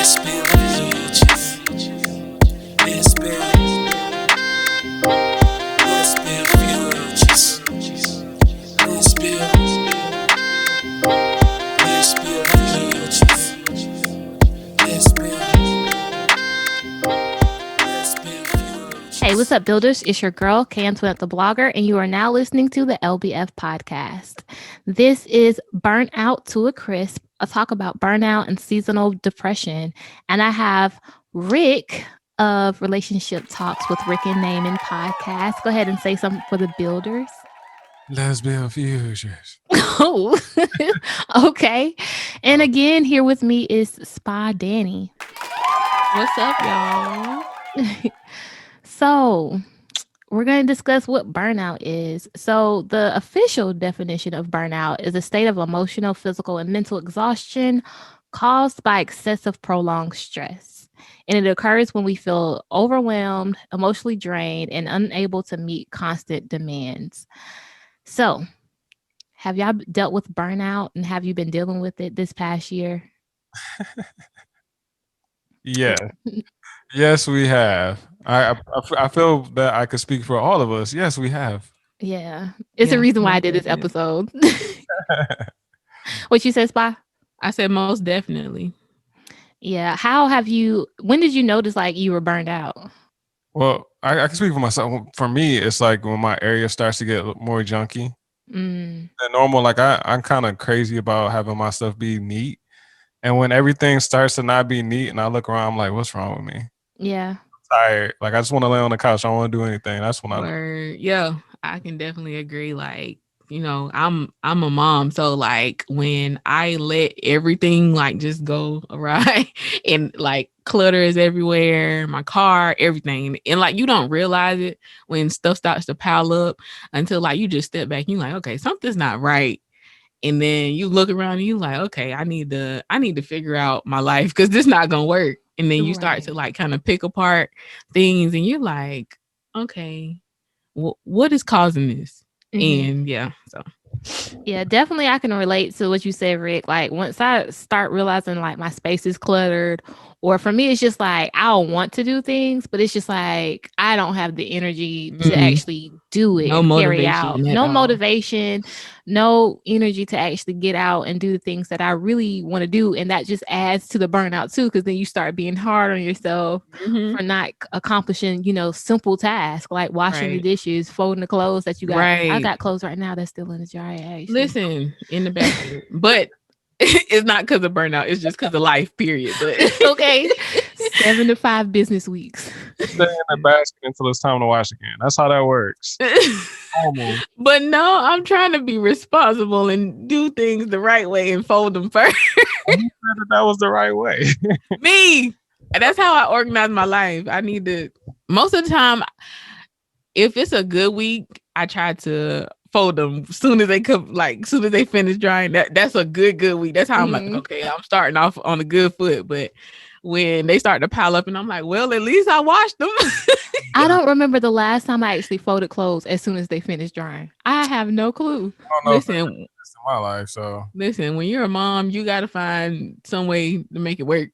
Hey, what's up, builders? It's your girl, K-Antoinette the blogger, and you are now listening to the LBF podcast. This is Burnout to a Crisp, a talk about burnout and seasonal depression. And I have Rick of Relationship Talks with Rick and Naaman podcast. Go ahead and say something for the builders. Lesbian futures. Oh, okay. And again, here with me is Spa Danny. What's up, y'all? So, we're going to discuss what burnout is. So, the official definition of burnout is a state of emotional, physical, and mental exhaustion caused by excessive prolonged stress. And it occurs when we feel overwhelmed, emotionally drained, and unable to meet constant demands. So, have y'all dealt with burnout, and have you been dealing with it this past year? Yeah. Yes, we have. I feel that I could speak for all of us. Yes, we have. Yeah. It's the reason why I did this episode. What you said, Spy? I said most definitely. Yeah. When did you notice like you were burned out? Well, I can speak for myself. For me, it's like when my area starts to get more junky than normal. Like I'm kind of crazy about having my stuff be neat. And when everything starts to not be neat and I look around, I'm like, what's wrong with me? Yeah. I'm tired. Like I just want to lay on the couch. I don't want to do anything. That's when Yeah, I can definitely agree. Like, I'm a mom, so like when I let everything like just go awry and like clutter is everywhere, my car, everything, and like you don't realize it when stuff starts to pile up until like you just step back and you're like, okay, something's not right. And then you look around and you like, okay, I need to figure out my life because this not gonna work. And then you start to like kind of pick apart things and you're like, okay, what is causing this? And yeah, definitely I can relate to what you said, Rick. Like once I start realizing like my space is cluttered, or for me, it's just like I don't want to do things, but it's just like I don't have the energy to actually do it and carry out. No motivation, no energy to actually get out and do the things that I really want to do. And that just adds to the burnout too, because then you start being hard on yourself for not accomplishing, simple tasks like washing the dishes, folding the clothes that you got. I got clothes right now that's still in the dryer. Actually. Listen, in the basket, but it's not because of burnout. It's just because of life, period. But okay. 7 to 5 business weeks. Stay in the basket until it's time to wash again. That's how that works. But no, I'm trying to be responsible and do things the right way and fold them first. You said that was the right way. Me. That's how I organize my life. I need to, most of the time, if it's a good week, I try to fold them soon as they come, like soon as they finish drying. That's a good week. That's how I'm like, okay, I'm starting off on a good foot. But when they start to pile up and I'm like, well, at least I washed them. I don't remember the last time I actually folded clothes as soon as they finished drying. I have no clue. Listen, in my life, so listen, when you're a mom, you got to find some way to make it work.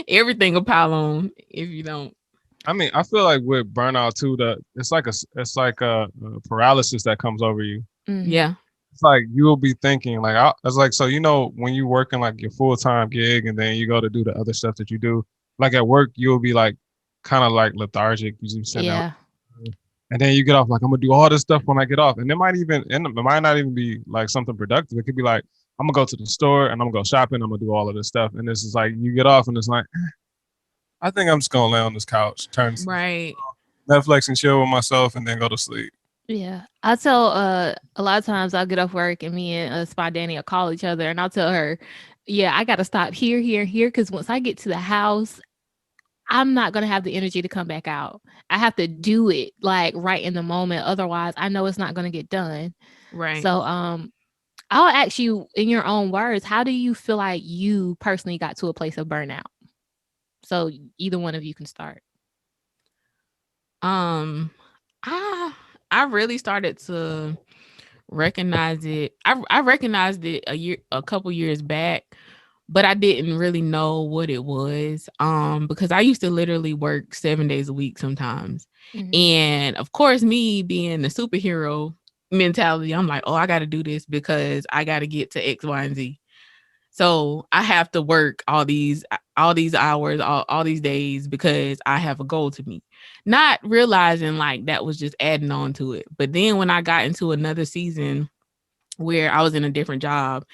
Everything will pile on if you don't. I mean, I feel like with burnout too, it's like a paralysis that comes over you. Yeah. It's like you'll be thinking like, it's like, so, when you work in like your full-time gig and then you go to do the other stuff that you do, like at work, you'll be like kind of like lethargic. You just sit down. And then you get off like, I'm gonna do all this stuff when I get off. And it might not even be like something productive. It could be like, I'm gonna go to the store and I'm gonna go shopping. I'm gonna do all of this stuff. And this is like, you get off and it's like, I think I'm just gonna lay on this couch, turn Netflix and chill with myself, and then go to sleep. Yeah, I tell a lot of times I'll get off work and me and Spot Danny will call each other, and I'll tell her, I got to stop here, because once I get to the house, I'm not gonna have the energy to come back out. I have to do it like right in the moment, otherwise I know it's not gonna get done. Right. So I'll ask you in your own words, how do you feel like you personally got to a place of burnout? So either one of you can start. I really started to recognize it. I recognized it a couple years back but I didn't really know what it was. Because I used to literally work 7 days a week sometimes. Mhm. And of course, me being the superhero mentality, I'm like, oh, I got to do this because I got to get to X, Y, and Z. So I have to work all these hours, all these days because I have a goal to meet. Not realizing like that was just adding on to it. But then when I got into another season where I was in a different job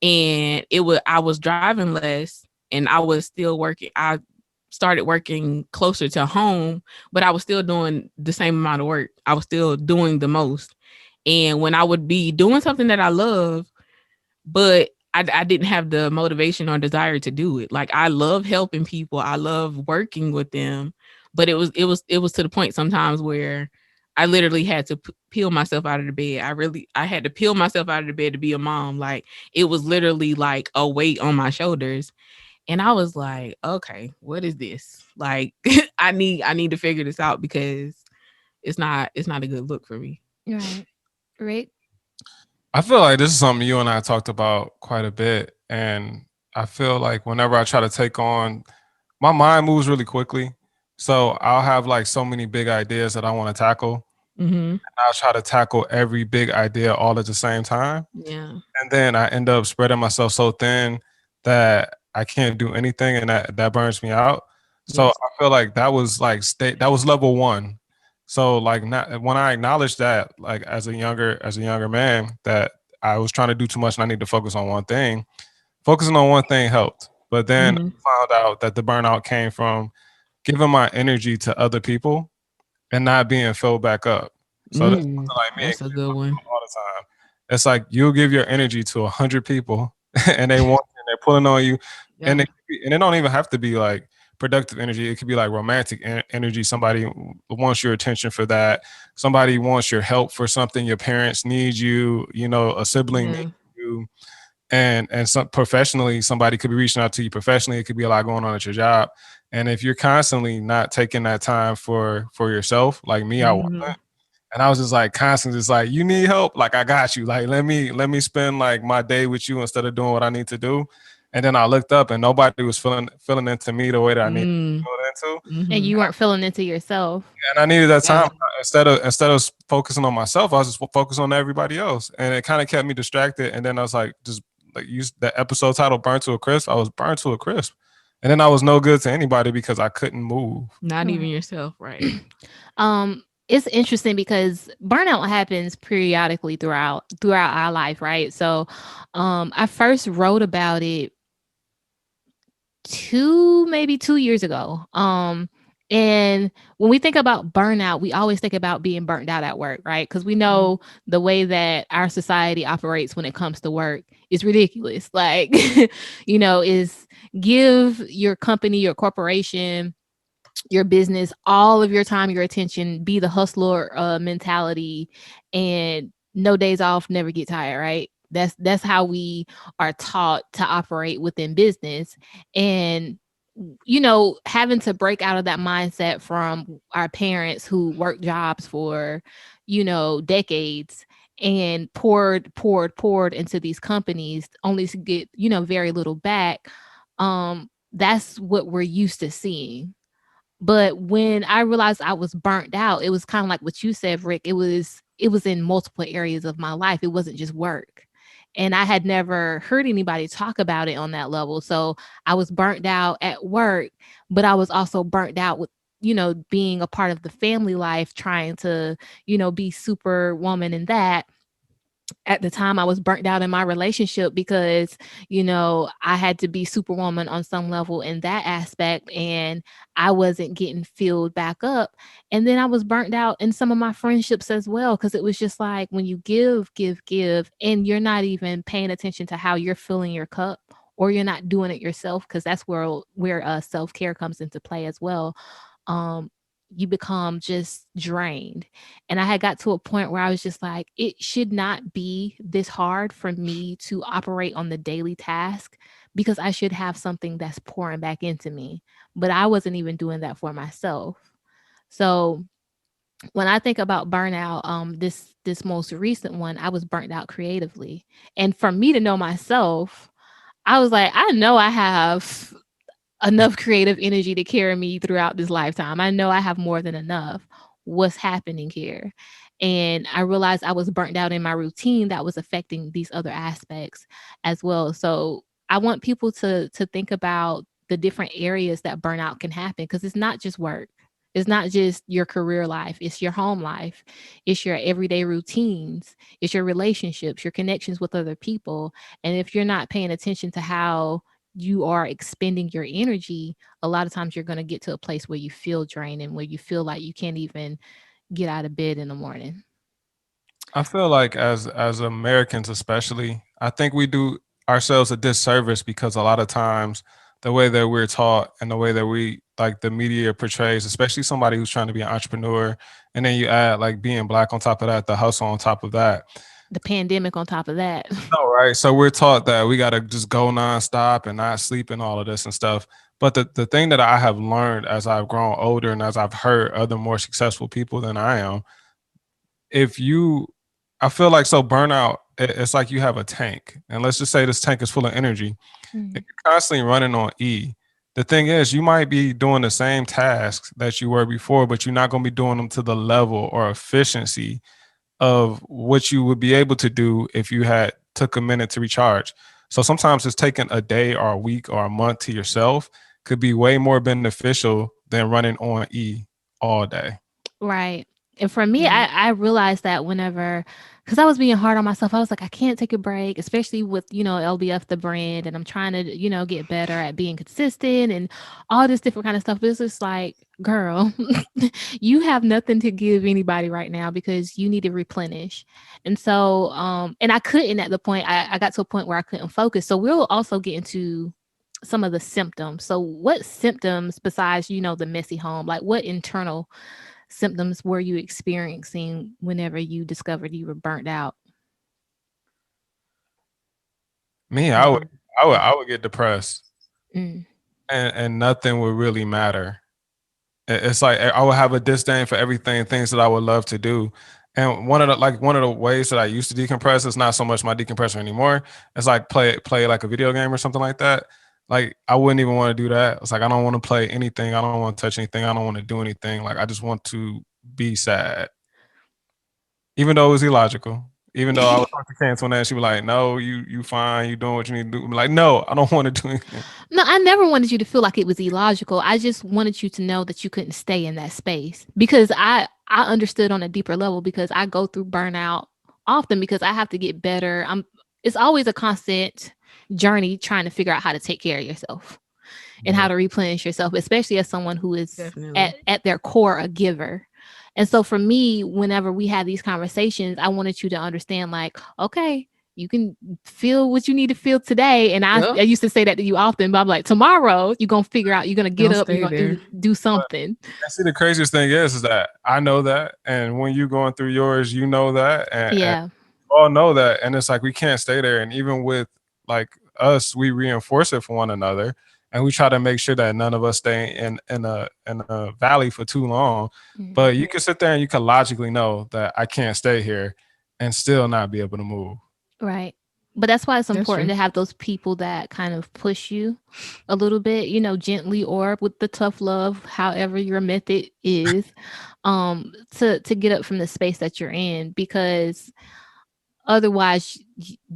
and I was driving less and I was still working. I started working closer to home, but I was still doing the same amount of work. I was still doing the most. And when I would be doing something that I love, but I didn't have the motivation or desire to do it. Like I love helping people. I love working with them, but it was to the point sometimes where I literally had to peel myself out of the bed. I had to peel myself out of the bed to be a mom. Like it was literally like a weight on my shoulders. And I was like, okay, what is this? Like I need to figure this out because it's not a good look for me. Right. Rick? I feel like this is something you and I talked about quite a bit. And I feel like whenever I try to take on, my mind moves really quickly. So I'll have like so many big ideas that I want to tackle. Mm-hmm. And I'll try to tackle every big idea all at the same time. Yeah. And then I end up spreading myself so thin that I can't do anything, and that burns me out. So Yes. I feel like that was like that was level one. So like not, when I acknowledged that, like as a younger man, that I was trying to do too much and I need to focus on one thing. Focusing on one thing helped, but then Mm-hmm. I found out that the burnout came from giving my energy to other people and not being filled back up. So that's Mm, something like me and that's a Chris good talk one. about all the time. It's like you'll give your energy to 100 people, and they're pulling on you, and Yeah. and it don't even have to be like productive energy. It could be like romantic energy. Somebody wants your attention for that. Somebody wants your help for something. Your parents need you. You know, a sibling needs Yeah. you, and some professionally, somebody could be reaching out to you professionally. It could be a lot going on at your job. And if you're constantly not taking that time for yourself, like me, I wasn't. Mhm. And I was just like constantly just like, you need help? Like I got you. Like let me spend like my day with you instead of doing what I need to do. And then I looked up and nobody was filling into me the way that I needed to Mm. feel into. And Mhm. you weren't feeling into yourself. And I needed that time. Yeah. Instead of focusing on myself, I was just focusing on everybody else. And it kind of kept me distracted. And then I was like, just like use the episode title Burnt to a Crisp. I was burnt to a crisp. And then I was no good to anybody because I couldn't move. Not even Right. yourself, right? It's interesting because burnout happens periodically throughout our life, right? So I first wrote about it maybe 2 years ago. And when we think about burnout, we always think about being burnt out at work, right? Because we Mhm. know the way that our society operates when it comes to work is ridiculous. Like, is give your company, your corporation, your business all of your time, your attention, be the hustler mentality, and no days off, never get tired, right? That's how we are taught to operate within business. And having to break out of that mindset from our parents who worked jobs for decades and poured into these companies only to get very little back. That's what we're used to seeing. But when I realized I was burnt out, it was kind of like what you said, Rick. It was in multiple areas of my life. It wasn't just work. And I had never heard anybody talk about it on that level. So I was burnt out at work, but I was also burnt out with being a part of the family life, trying to be superwoman in that. At the time I was burnt out in my relationship because I had to be superwoman on some level in that aspect, and I wasn't getting filled back up. And then I was burnt out in some of my friendships as well, because it was just like when you give and you're not even paying attention to how you're filling your cup, or you're not doing it yourself, because that's where self-care comes into play as well. You become just drained. And I had got to a point where I was just like, it should not be this hard for me to operate on the daily task, because I should have something that's pouring back into me. But I wasn't even doing that for myself. So when I think about burnout, this most recent one, I was burnt out creatively. And for me to know myself, I was like, I know I have enough creative energy to carry me throughout this lifetime. I know I have more than enough. What's happening here? And I realized I was burnt out in my routine that was affecting these other aspects as well. So I want people to think about the different areas that burnout can happen, because it's not just work. It's not just your career life, it's your home life, it's your everyday routines, it's your relationships, your connections with other people. And if you're not paying attention to how you are expending your energy, a lot of times you're going to get to a place where you feel drained and where you feel like you can't even get out of bed in the morning. I feel like as Americans especially, I think we do ourselves a disservice because a lot of times the way that we're taught and the way that we like the media portrays, especially somebody who's trying to be an entrepreneur, and then you add like being black on top of that, the hustle on top of that. The pandemic on top of that. No, right. So we're taught that we gotta just go nonstop and not sleep and all of this and stuff. But the thing that I have learned as I've grown older and as I've heard other more successful people than I am, if you I feel like so burnout, it's like you have a tank. And let's just say this tank is full of energy. If Mm. you're constantly running on E, the thing is you might be doing the same tasks that you were before, but you're not going to be doing them to the level or efficiency of what you would be able to do if you had took a minute to recharge. So sometimes just taking a day or a week or a month to yourself could be way more beneficial than running on E all day. Right. And for me, Right. I realized that whenever, because I was being hard on myself, I was like, I can't take a break, especially with, LBF, the brand, and I'm trying to, get better at being consistent and all this different kind of stuff. But it's just like, girl, you have nothing to give anybody right now because you need to replenish. And so, and I couldn't at the point, I got to a point where I couldn't focus. So we'll also get into some of the symptoms. So what symptoms besides, the messy home, like what internal symptoms were you experiencing whenever you discovered you were burnt out? Me, Um, I would get depressed Mm, and nothing would really matter. It's like I would have a disdain for everything, things that I would love to do. And one of the ways that I used to decompress is not so much my decompressor anymore. It's like play like a video game or something like that. Like I wouldn't even want to do that. It's like I don't want to play anything. I don't want to touch anything. I don't want to do anything. Like I just want to be sad, even though it was illogical. Even though I would talk to Candace on that, she was like, "No, you fine. You doing what you need to do." I'm like, "No, I don't want to do anything." No, I never wanted you to feel like it was illogical. I just wanted you to know that you couldn't stay in that space, because I understood on a deeper level, because I go through burnout often because I have to get better. It's always a constant journey trying to figure out how to take care of yourself and how Yeah. to replenish yourself, especially as someone who is definitely. at their core a giver. And so for me, whenever we had these conversations, I wanted you to understand, like, okay, you can feel what you need to feel today. And I Yep. used to say that to you often, but I'm like, tomorrow you're gonna figure out, you're gonna get Don't up, you're stay gonna there. do something. And see, the craziest thing is that I know that, and when you going through yours, you know that, and Yeah. all know that, and it's like we can't stay there. And even with like us, we reinforce it for one another, and we try to make sure that none of us stay in a valley for too long. Mm. But you can sit there and you can logically know that I can't stay here and still not be able to move. Right. But that's why it's That's important true. to have those people that kind of push you a little bit, gently or with the tough love, however your method is, to get up from the space that you're in, because otherwise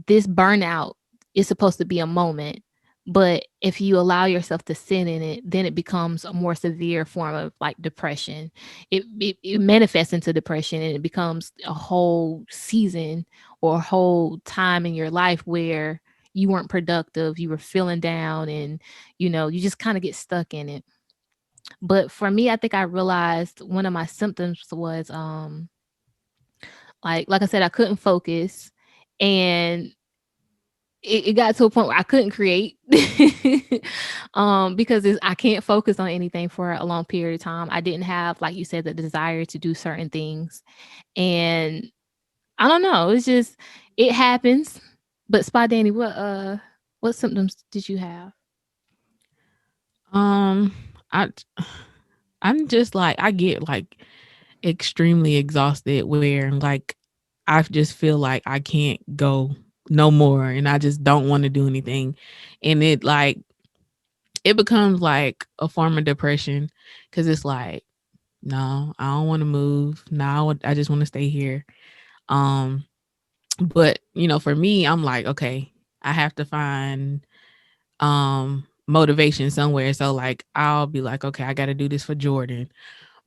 this burnout is supposed to be a moment, but if you allow yourself to sit in it, then it becomes a more severe form of like depression. It manifests into depression, and it becomes a whole season or a whole time in your life where you weren't productive, you were feeling down, and you just kind of get stuck in it. But for me, I think I realized one of my symptoms was like I said, I couldn't focus, and it got to a point where I couldn't create because I can't focus on anything for a long period of time. I didn't have, like you said, the desire to do certain things. And I don't know, it's just it happens. But Spy Danny, what symptoms did you have? Um, I I'm just like I get like extremely exhausted where like I just feel like I can't go no more, and I just don't want to do anything. And it becomes like a form of depression, because it's like, no, I don't want to move. No, I just want to stay here. Um, but for me, I'm like, okay, I have to find motivation somewhere. So like I'll be like, okay, I got to do this for Jordan.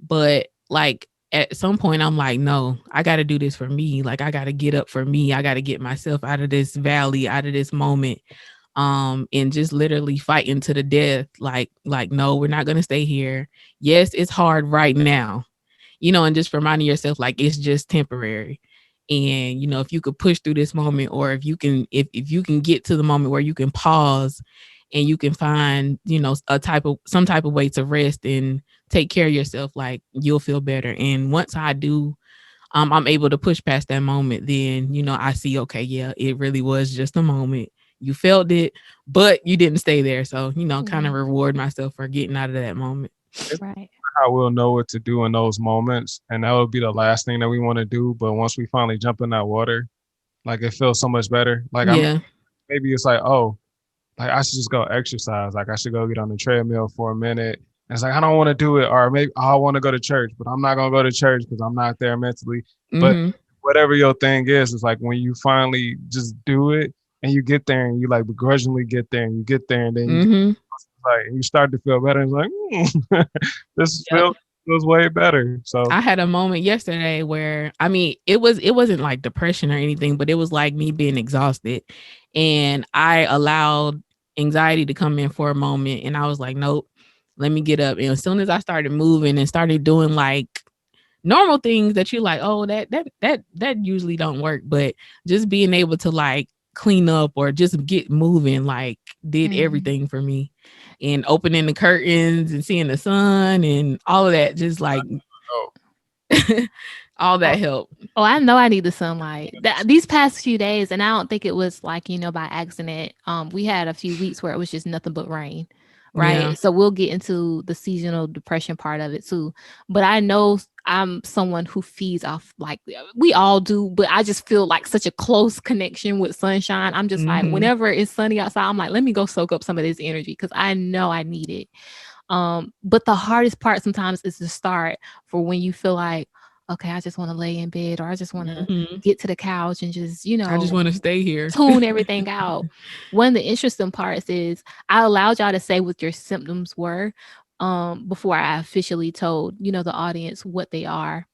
But like at some point I'm like, no, I got to do this for me. Like I got to get up for me. I got to get myself out of this valley, out of this moment. And just literally fighting to the death. Like no, we're not going to stay here. Yes, it's hard right now. And just reminding yourself like it's just temporary. And if you could push through this moment, or if you can get to the moment where you can pause and you can find some type of way to rest and take care of yourself, like you'll feel better. And once I do, I'm able to push past that moment, then I see, okay, yeah, it really was just a moment. You felt it, but you didn't stay there. So kind of reward myself for getting out of that moment. Right. How we'll know what to do in those moments, and that will be the last thing that we want to do. But once we finally jump in that water, like it feels so much better. Like Yeah. maybe it's like, oh, like I should just go exercise. Like I should go get on the treadmill for a minute. And it's like I don't want to do it, or maybe I want to go to church, but I'm not gonna go to church because I'm not there mentally. But Mm-hmm. whatever your thing is, it's like when you finally just do it and you get there and you like begrudgingly get there and you get there and then you Mm-hmm. like you start to feel better. It's like this Yep. feels way better. So I had a moment yesterday where, I mean, it wasn't like depression or anything, but it was like me being exhausted, and I allowed anxiety to come in for a moment, and I was like, nope, let me get up. And as soon as I started moving and started doing like normal things that you're like, oh, that usually don't work, but just being able to like clean up or just get moving, like did everything for me. And opening the curtains and seeing the sun and all of that, just like all that helped. Oh, I know I need the sunlight. These past few days, and I don't think it was like, by accident. We had a few weeks where it was just nothing but rain, right? Yeah. So we'll get into the seasonal depression part of it too. But I know I'm someone who feeds off, like we all do, but I just feel like such a close connection with sunshine. I'm just like, whenever it's sunny outside, I'm like, let me go soak up some of this energy because I know I need it. But the hardest part sometimes is to start for when you feel like, okay, I just want to lay in bed, or I just want to get to the couch and just, I just want to stay here. tune everything out. One of the interesting parts is I allowed y'all to say what your symptoms were before I officially told, the audience what they are.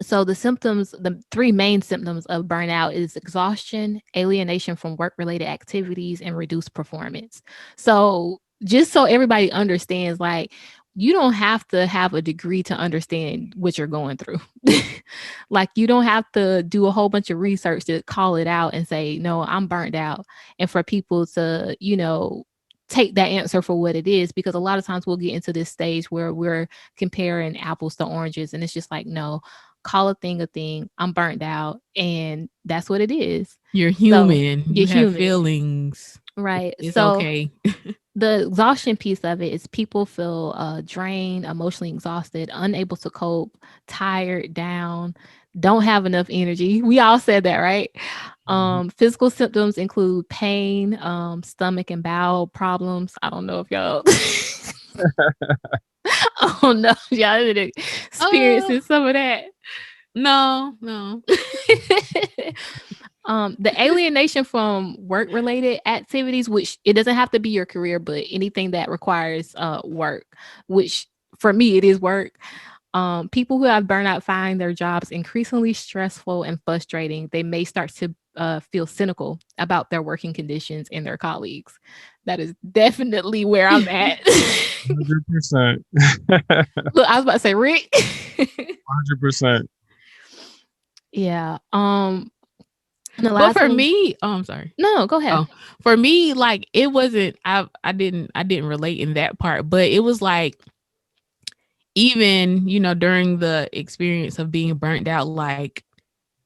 So the symptoms, the three main symptoms of burnout is exhaustion, alienation from work-related activities, and reduced performance. So just so everybody understands, like, you don't have to have a degree to understand what you're going through. Like, you don't have to do a whole bunch of research to call it out and say, no, I'm burnt out. And for people to, take that answer for what it is, because a lot of times we'll get into this stage where we're comparing apples to oranges. And it's just like, no, call a thing. I'm burnt out. And that's what it is. You're human. So, you have feelings. Right. It's so okay. the exhaustion piece of it is people feel drained, emotionally exhausted, unable to cope, tired, down, don't have enough energy. We all said that, right? Physical symptoms include pain, stomach and bowel problems. I don't know if y'all oh no, y'all didn't experiencing some of that. No. The alienation from work-related activities, which it doesn't have to be your career, but anything that requires work, which for me it is work. People who have burnout find their jobs increasingly stressful and frustrating. They may start to feel cynical about their working conditions and their colleagues. That is definitely where I'm at. 100%. Look, I was about to say, Rick. 100%. Yeah. But for me, I'm sorry. No, go ahead. For me, like it wasn't. I didn't relate in that part, but it was like, even during the experience of being burnt out, like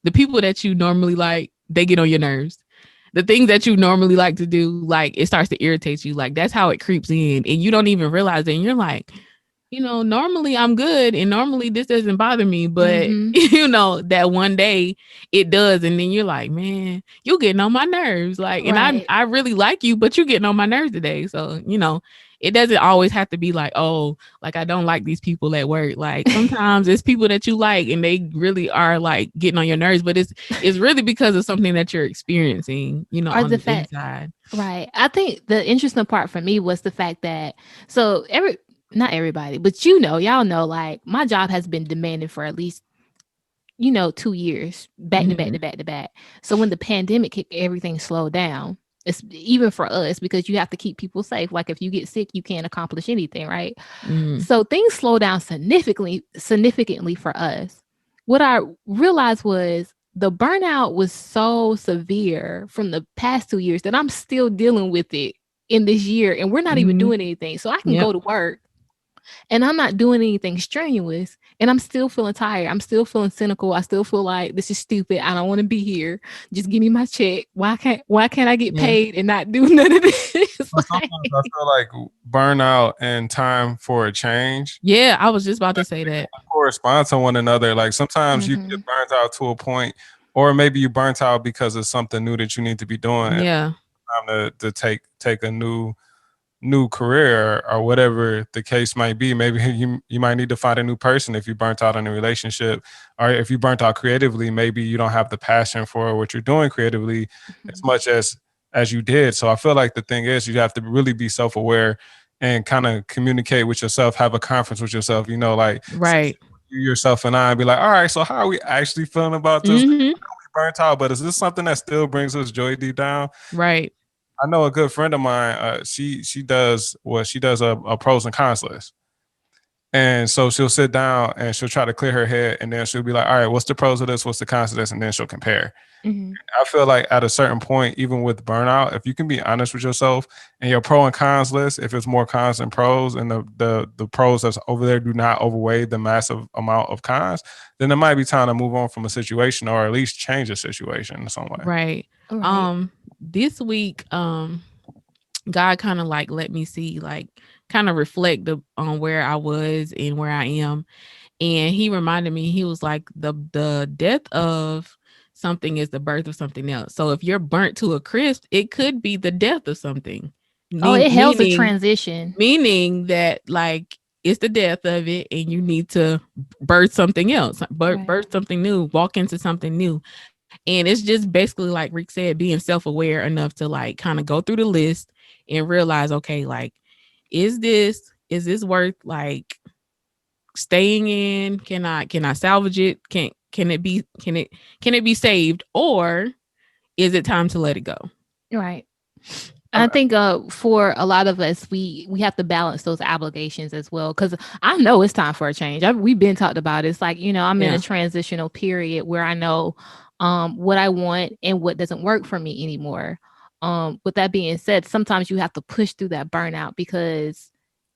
the people that you normally like, they get on your nerves. The things that you normally like to do, like it starts to irritate you. Like that's how it creeps in, and you don't even realize it. And you're like, Normally I'm good and normally this doesn't bother me, but Mm-hmm. that one day it does. And then you're like, man, you getting on my nerves. Like, and Right. I really like you, but you getting on my nerves today. So, it doesn't always have to be like, oh, like I don't like these people at work. Like sometimes it's people that you like and they really are like getting on your nerves, but it's really because of something that you're experiencing, Or on the the fact, inside. right. I think the interesting part for me was the fact that, so not everybody, but y'all know, like my job has been demanding for at least 2 years back to back Mm-hmm. to back to back. So when the pandemic hit, everything slowed down. It's even for us because you have to keep people safe. Like if you get sick, you can't accomplish anything, right? Mm-hmm. So things slow down significantly for us. What I realized was the burnout was so severe from the past 2 years that I'm still dealing with it in this year, and we're not even Mm-hmm. doing anything. So I can Yep. go to work and I'm not doing anything strenuous and I'm still feeling tired. I'm still feeling cynical. I still feel like this is stupid. I don't want to be here. Just give me my check. Why can't I get Yeah. paid and not do none of this? But Like, sometimes I feel like burnout and time for a change Yeah. I was just about to say that. correspond to one another. Like sometimes you mhm. get burnt out to a point, or maybe you burnt out because of something new that you need to be doing. And Yeah. time to take a new career or whatever the case might be. Maybe you might need to find a new person if you burnt out in a relationship, or if you burnt out creatively, maybe you don't have the passion for what you're doing creatively as Mhm. much as you did. So I feel like the thing is you have to really be self-aware and kind of communicate with yourself, have a conference with yourself, like Right. you yourself and I, and be like, all right, so how are we actually feeling about this? Mm-hmm. Burnt out, but is this something that still brings us joy deep down? Right. I know a good friend of mine. She does a pros and cons list, and so she'll sit down and she'll try to clear her head, and then she'll be like, "All right, what's the pros of this? What's the cons of this?" And then she'll compare. Mhm. I feel like at a certain point, even with burnout, if you can be honest with yourself and your pro and cons list, if it's more cons than pros, and the pros that's over there do not overweigh the massive amount of cons, then it might be time to move on from a situation or at least change the situation in some way. Right. Right. This week, God kind of like let me see, like, kind of reflect on where I was and where I am. And he reminded me, he was like, the death of something is the birth of something else. So if you're burnt to a crisp, it could be the death of something. Oh, it helps a Meaning, transition. meaning that like it's the death of it and you need to birth something else, Right. birth something new, walk into something new. And it's just basically like Rick said, being self-aware enough to like kind of go through the list and realize, okay, like, is this worth like staying in? Can I salvage it? Can it be saved? Or is it time to let it go? Right. I I, think for a lot of us, we have to balance those obligations as well. Because I know it's time for a change. We've been talked about it. It's like I'm in a Yeah. transitional period where I know what I want and what doesn't work for me anymore. With that being said, sometimes you have to push through that burnout because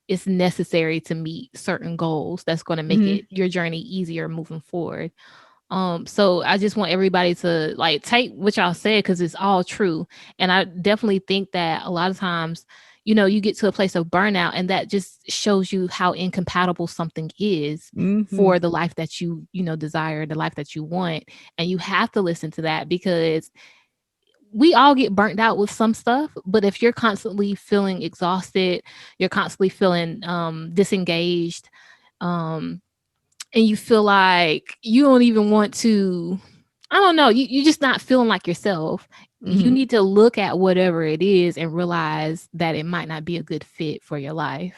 it's necessary to meet certain goals. That's going to make Hmm. it your journey easier moving forward. So I just want everybody to like take what y'all said because it's all true. And I definitely think that a lot of times, you get to a place of burnout and that just shows you how incompatible something is Hmm. for the life that desire, the life that you want. And you have to listen to that because we all get burnt out with some stuff. But if you're constantly feeling exhausted, you're constantly feeling disengaged, um, and you feel like you don't even want to, I don't know, you're just not feeling like yourself. You Hmm. need to look at whatever it is and realize that it might not be a good fit for your life,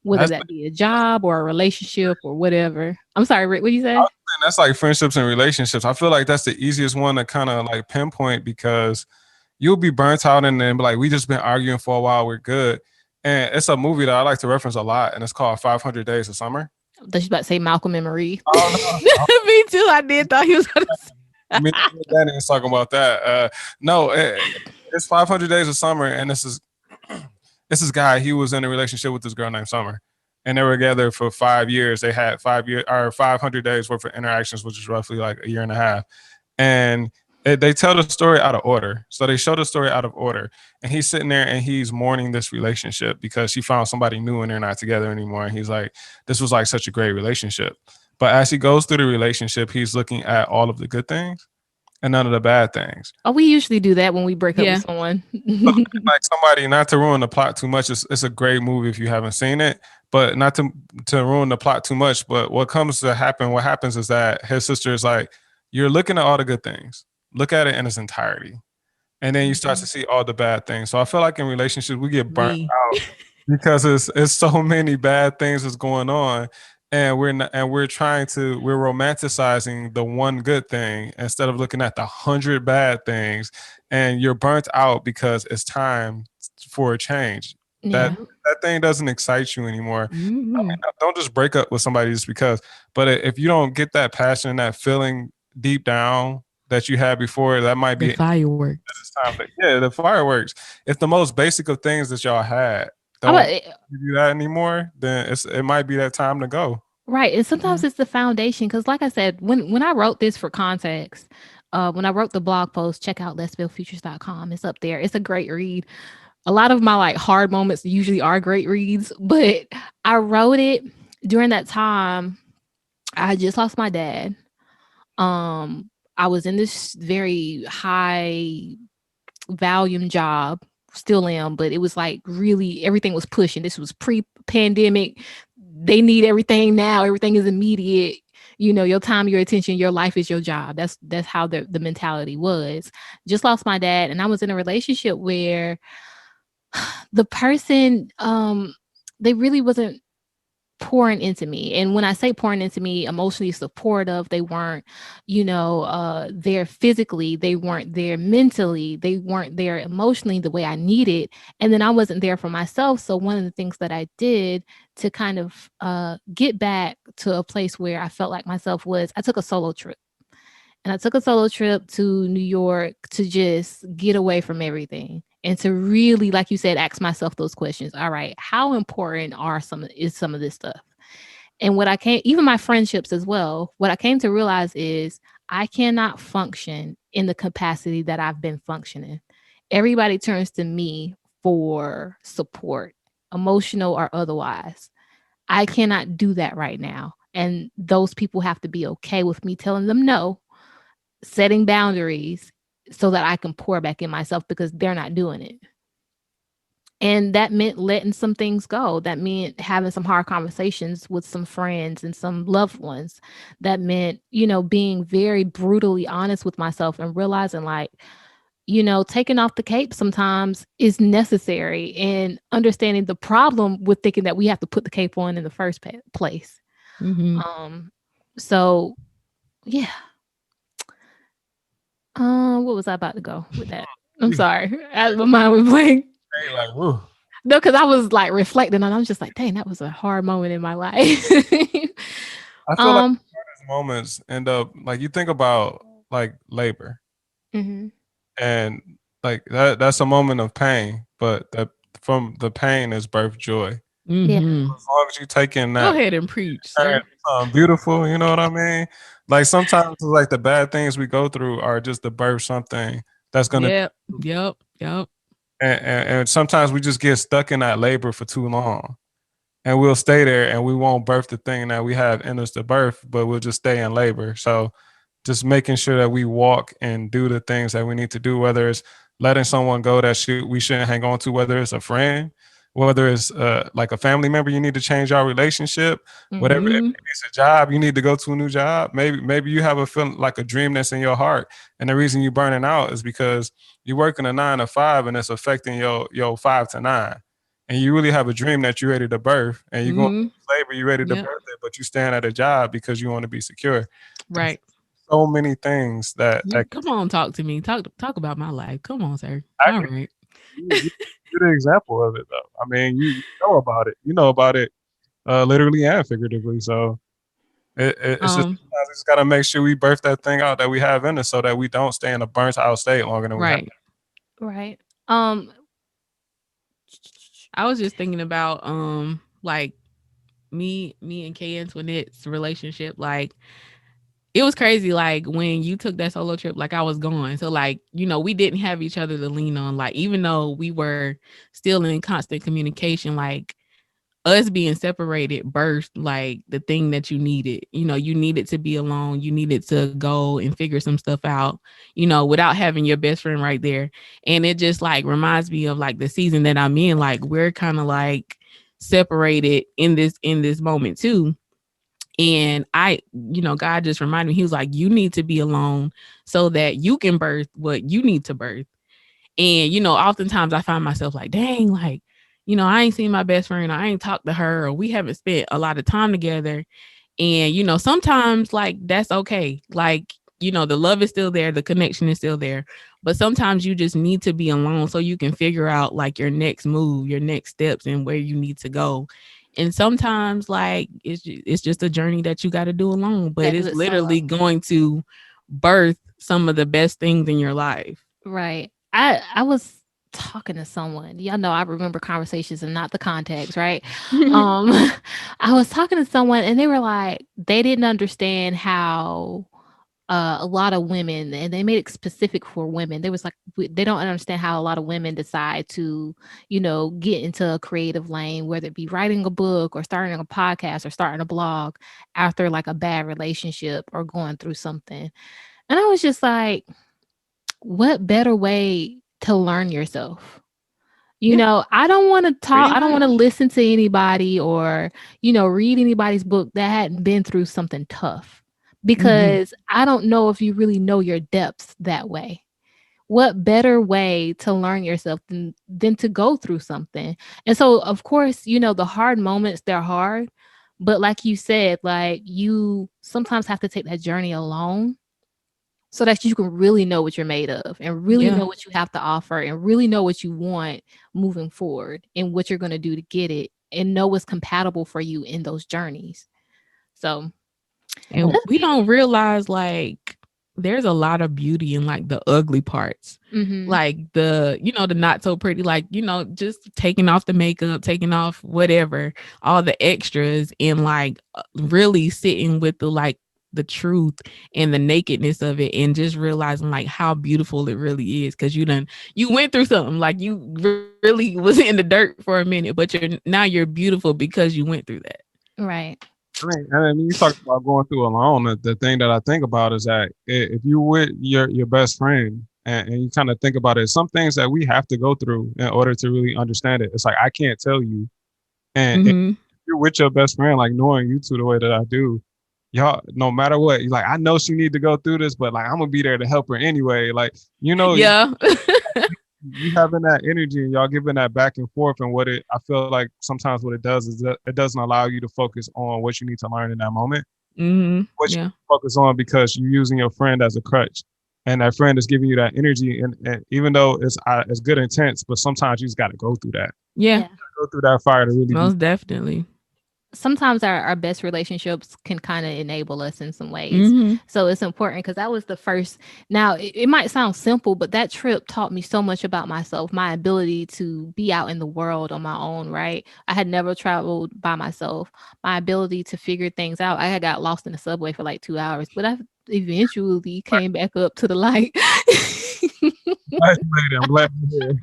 whether that's that be a job or a relationship or whatever. I'm sorry, Rick, what did you I say? was saying that's like friendships and relationships. I feel like that's the easiest one to kind of like pinpoint because you'll be burnt out and then be like, we just been arguing for a while, we're good. And it's a movie that I like to reference a lot, and it's called 500 Days of Summer. I was about to say Malcolm and Marie. Oh no, Me too. I did thought he was gonna say. me and Danny was talking about that. No, it's 500 Days of Summer, and this is guy. He was in a relationship with this girl named Summer, and they were together for 5 years. They had 5 years or 500 days worth of interactions, which is roughly like a year and a half. And they tell the story out of order. So they show the story out of order, and he's sitting there and he's mourning this relationship because she found somebody new and they're not together anymore. And he's like, this was like such a great relationship. But as he goes through the relationship, he's looking at all of the good things and none of the bad things. Oh, we usually do that when we break up with Yeah. someone. So, like somebody, not to ruin the plot too much, it's a great movie if you haven't seen it, but not to ruin the plot too much. But what happens is that his sister is like, you're looking at all the good things, look at it in its entirety, and then you start to Mhm. see all the bad things. So I feel like in relationships we get burnt Me. out because it's so many bad things that's going on, and we're not, and we're romanticizing the one good thing instead of looking at the 100 bad things, and you're burnt out because it's time for a change. That Yeah. that thing doesn't excite you anymore. I Hmm. mean, don't just break up with somebody just because. But if you don't get that passion and that feeling deep down that you had before, that might The be fireworks. it's time. But yeah, the fireworks. It's the most basic of things that y'all had. I'm Don't a, do that anymore. Then it might be that time to go. right. And sometimes Yeah. it's the foundation. Cause like I said, when I wrote this for context, when I wrote the blog post, check out letsbuildfutures.com. It's up there. It's a great read. A lot of my like hard moments usually are great reads, but I wrote it during that time. I had just lost my dad. Um, I was in this very high volume job, still am, but it was like really everything was pushing. This was pre-pandemic. They need everything now. Everything is immediate. You know, your time, your attention, your life is your job. That's how the mentality was. Just lost my dad, and I was in a relationship where the person they really wasn't pouring into me. And when I say pouring into me, emotionally supportive, they weren't, there physically, they weren't there mentally, they weren't there emotionally the way I needed. And then I wasn't there for myself. So one of the things that I did to kind of get back to a place where I felt like myself was I took a solo trip. And I took a solo trip to New York to just get away from everything and to really, like you said, ask myself those questions. All right, how important is some of this stuff? And what I came, even my friendships as well, what I came to realize is I cannot function in the capacity that I've been functioning. Everybody turns to me for support, emotional or otherwise. I cannot do that right now. And those people have to be okay with me telling them no, setting boundaries so that I can pour back in myself because they're not doing it. And that meant letting some things go. That meant having some hard conversations with some friends and some loved ones. That meant, being very brutally honest with myself and realizing, like, taking off the cape sometimes is necessary and understanding the problem with thinking that we have to put the cape on in the first place. Hmm. Um, so, yeah. What was I about to go with that? I'm You sorry. My mind was blank. say like, woo. No, because I was like reflecting and I was just like, dang, that was a hard moment in my life. I feel like um, these moments end up like you think about like labor mhm. and like that's a moment of pain, but that from the pain is birth joy. Yeah. Hmm. As long as you take in Go that ahead and preach, turn sir. something beautiful, you know what I mean? Like sometimes it's like the bad things we go through are just to birth something that's gonna be Yep. Yep. Yep. and sometimes we just get stuck in that labor for too long. And we'll stay there and we won't birth the thing that we have in us to birth, but we'll just stay in labor. So just making sure that we walk and do the things that we need to do, whether it's letting someone go that we shouldn't hang on to, whether it's a friend, whether it's like a family member, you need to change our relationship, whatever. If Mhm. Hmm. it's a job, you need to go to a new job. Maybe you have a feeling like a dream that's in your heart, and the reason you burning out is because you're working a 9 to 5 and it's affecting your 5 to 9 and you really have a dream that you're ready to birth and you're going Hmm. to labor, you're ready to Yep. birth it, but you stand at a job because you want to be secure. There's Right. so many things that Come on, talk to me. Talk about my life. Come on, sir. All actually right. you're the example of it though. I mean, you know about it. You know about it literally and figuratively. So it's just Um. sometimes we just gotta make sure we birth that thing out that we have in us so that we don't stay in a burnt out state longer than we have. Right. Right. Um, I was just thinking about like me and Kay Antoinette's relationship. Like it was crazy. Like when you took that solo trip, like I was gone. So like, we didn't have each other to lean on. Like, even though we were still in constant communication, like us being separated birthed like the thing that you needed. You needed to be alone. You needed to go and figure some stuff out, without having your best friend right there. And it just like reminds me of like the season that I'm in. Like we're kind of like separated in this moment too. And God just reminded me, he was like, you need to be alone so that you can birth what you need to birth. And, oftentimes I find myself like, dang, like, I ain't seen my best friend. I ain't talked to her, or we haven't spent a lot of time together. And, sometimes like that's okay. Like, the love is still there. The connection is still there. But sometimes you just need to be alone so you can figure out like your next move, your next steps, and where you need to go. And sometimes like it's just a journey that you got to do alone, but it's literally going to birth some of the best things in your life. Right. I was talking to someone. Y'all know I remember conversations and not the context, right? I was talking to someone and they were like, they didn't understand how a lot of women, and they made it specific for women. They was like, they don't understand how a lot of women decide to, get into a creative lane, whether it be writing a book or starting a podcast or starting a blog after like a bad relationship or going through something. And I was just like, what better way to learn yourself? I don't want to talk. I don't want to listen to anybody or, read anybody's book that hadn't been through something tough, because I don't know if you really know your depths that way. What better way to learn yourself than to go through something? And so, of course, the hard moments, they're hard. But like you said, like you sometimes have to take that journey alone so that you can really know what you're made of and really know what you have to offer and really know what you want moving forward and what you're going to do to get it and know what's compatible for you in those journeys. So, and we don't realize like there's a lot of beauty in like the ugly parts. Like the not so pretty, like, just taking off the makeup, taking off whatever, all the extras, and like really sitting with the truth and the nakedness of it, and just realizing like how beautiful it really is, because you went through something, like you really was in the dirt for a minute, but you're beautiful because you went through that. Right. I mean, you talk about going through alone. The thing that I think about is that if you with your best friend and you kind of think about it, some things that we have to go through in order to really understand it. It's like I can't tell you, and if you're with your best friend, like knowing you two the way that I do, y'all, no matter what, like I know she need to go through this, but like I'm gonna be there to help her anyway. Like yeah. you having that energy and y'all giving that back and forth, and I feel like sometimes what it does is that it doesn't allow you to focus on what you need to learn in that moment. What you focus on, because you're using your friend as a crutch, and that friend is giving you that energy, and even though it's good intense, but sometimes you just got to go through that. Go through that fire to really most definitely. Sometimes our best relationships can kind of enable us in some ways. So it's important, because that was the first. Now, it might sound simple, but that trip taught me so much about myself, my ability to be out in the world on my own, right? I had never traveled by myself. My ability to figure things out. I had got lost in the subway for like 2 hours, but I eventually came back up to the light. I'm glad you're here.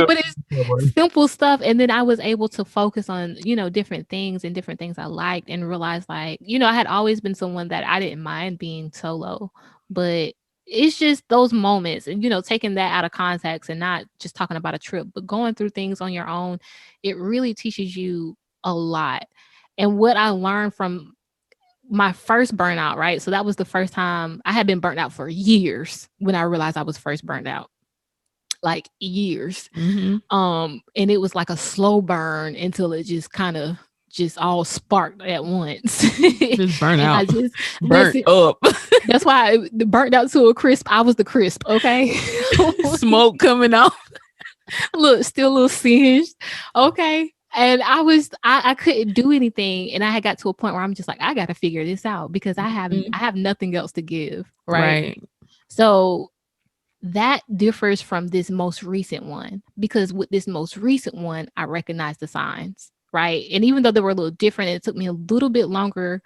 But it's simple stuff. And then I was able to focus on, different things and different things I liked, and realize like, I had always been someone that I didn't mind being solo, but it's just those moments and, taking that out of context and not just talking about a trip, but going through things on your own, it really teaches you a lot. And what I learned from my first burnout, right? So that was the first time I had been burnt out for years when I realized I was first burnt out. Like years. And it was like a slow burn until it just kind of just all sparked at once. Just burn out. I just burnt up. That's why it burnt out to a crisp. I was the crisp, okay? Smoke coming off. Look, still a little singed. Okay. And I couldn't do anything. And I had got to a point where I'm just like, I got to figure this out, because I have nothing else to give. Right. So that differs from this most recent one, because with this most recent one, I recognized the signs, right? And even though they were a little different, it took me a little bit longer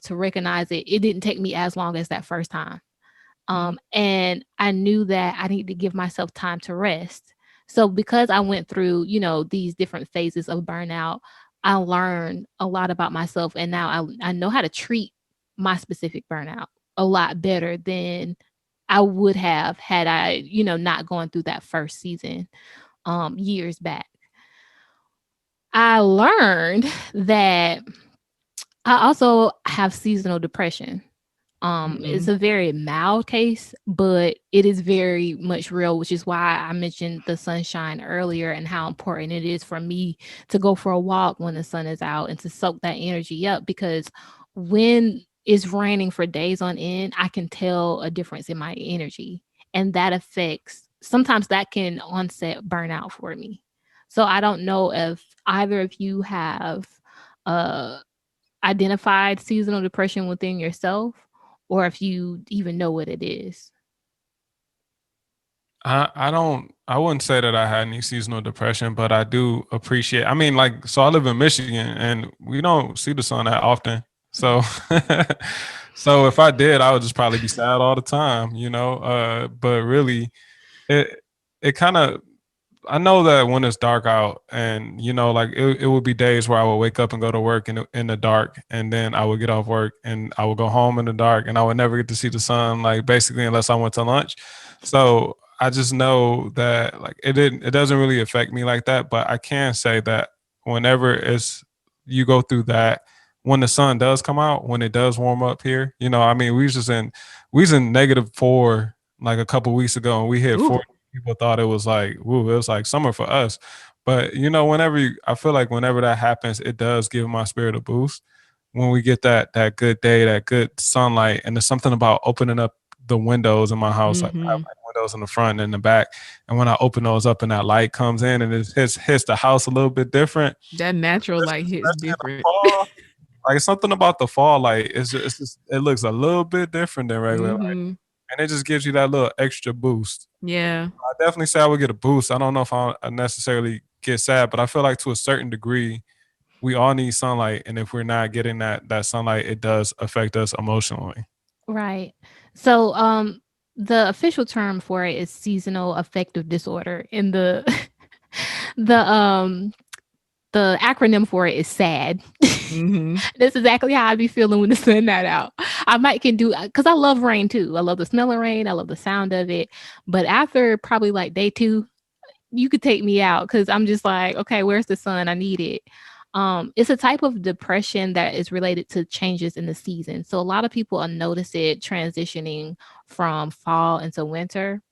to recognize it. It didn't take me as long as that first time. Mhm. And I knew that I need to give myself time to rest. So because I went through, these different phases of burnout, I learned a lot about myself. And now I know how to treat my specific burnout a lot better than I would have had I, not going through that first season years back. I learned that I also have seasonal depression. It's Mhm. a very mild case, but it is very much real, which is why I mentioned the sunshine earlier and how important it is for me to go for a walk when the sun is out and to soak that energy up. Because when it's raining for days on end, I can tell a difference in my energy, and that affects, sometimes that can onset burnout for me. So I don't know if either of you have uh identified seasonal depression within yourself, or if you even know what it is. I wouldn't say that I had any seasonal depression, but I do appreciate. I mean, like, so I live in Michigan, and we don't see the sun that often. So, so if I did, I would just probably be sad all the time, you know. But really, it it kind of, I know that when it's dark out, and like it would be days where I would wake up and go to work in the dark, and then I would get off work and I would go home in the dark, and I would never get to see the sun, like basically unless I went to lunch. So I just know that like it doesn't really affect me like that, but I can say that whenever it's you go through that, when the sun does come out, when it does warm up here, I mean we was in -4 like a couple weeks ago, and we hit Ooh. 40. People thought it was like, woo, it was like summer for us. But I feel like whenever that happens, it does give my spirit a boost. When we get that good day, that good sunlight, and there's something about opening up the windows in my house. Like I have Mhm. like windows in the front and in the back, and when I open those up and that light comes in and it hits the house a little bit different, That natural light hits especially in the different. fall. Like something about the fall light, it's just it looks a little bit different than regular light, Mhm. and it just gives you that little extra boost. Yeah. I definitely say I would get a boost. I don't know if I necessarily get sad, but I feel like to a certain degree, we all need sunlight, and if we're not getting that sunlight, it does affect us emotionally. Right. So the official term for it is seasonal affective disorder. And the the acronym for it is SAD. Mhm. That's exactly how I be feeling when the sun not out. I might can do, because I love rain too. I love the smell of rain. I love the sound of it. But after probably like day two, you could take me out because I'm just like, okay, where's the sun? I need it. It's a type of depression that is related to changes in the season. So a lot of people will notice it transitioning from fall into winter.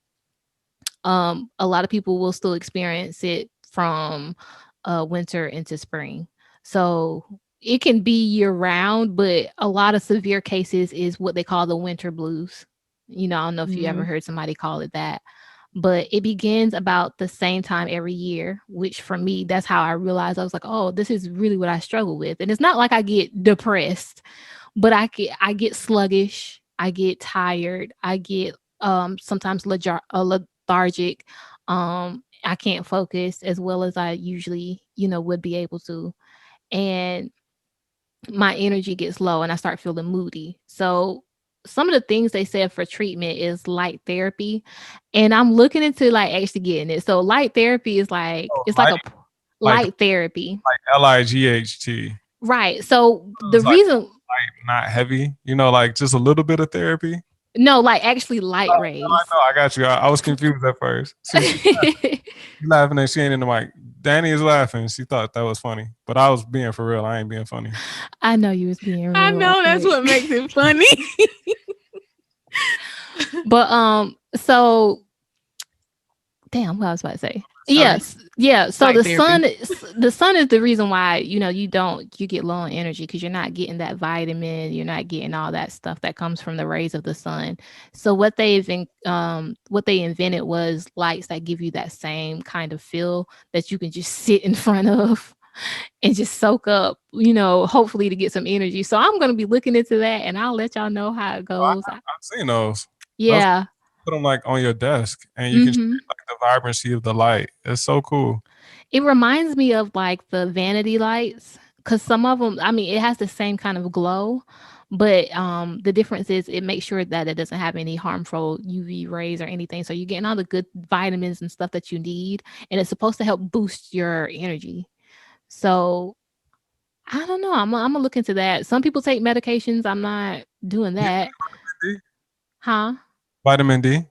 A lot of people will still experience it from winter into spring. So it can be year round, but a lot of severe cases is what they call the winter blues. I don't know if you ever Mhm. heard somebody call it that, but it begins about the same time every year, which for me, that's how I realized I was like, oh, this is really what I struggle with. And it's not like I get depressed, but I get sluggish, I get tired, I get sometimes lethargic. I can't focus as well as I usually, would be able to. And my energy gets low and I start feeling moody. So some of the things they said for treatment is light therapy. And I'm looking into like actually getting it. So light therapy is like Oh, it's like light, like light therapy. Light. Right. So the It's like reason light, not heavy. Like just a little bit of therapy. no, like actually light I rays. know, I got you. I was confused at first. See, she laughing and she ain't in the mic. Danny is laughing. She thought that was funny, but I was being for real. I ain't being funny. I know you was being I real, know that's Rick. what makes it funny. But so damn, what I was about to say. Sorry. Yes, yeah. So Light the therapy. sun is the reason why you get low on energy because you're not getting that vitamin, you're not getting all that stuff that comes from the rays of the sun. So what they invented was lights that give you that same kind of feel that you can just sit in front of and just soak up, hopefully to get some energy. So I'm gonna be looking into that and I'll let y'all know how it Oh, goes. I've seen those. Those Yeah. put them like on your desk, and you can see hmm like the vibrancy of the light. It's so cool. It reminds me of like the vanity lights because some of them, I mean, it has the same kind of glow, but the difference is it makes sure that it doesn't have any harmful UV rays or anything. So you're getting all the good vitamins and stuff that you need, and it's supposed to help boost your energy. So I don't know. I'm gonna look into that. Some people take medications. I'm not doing Do you that. take Huh? vitamin D? Do You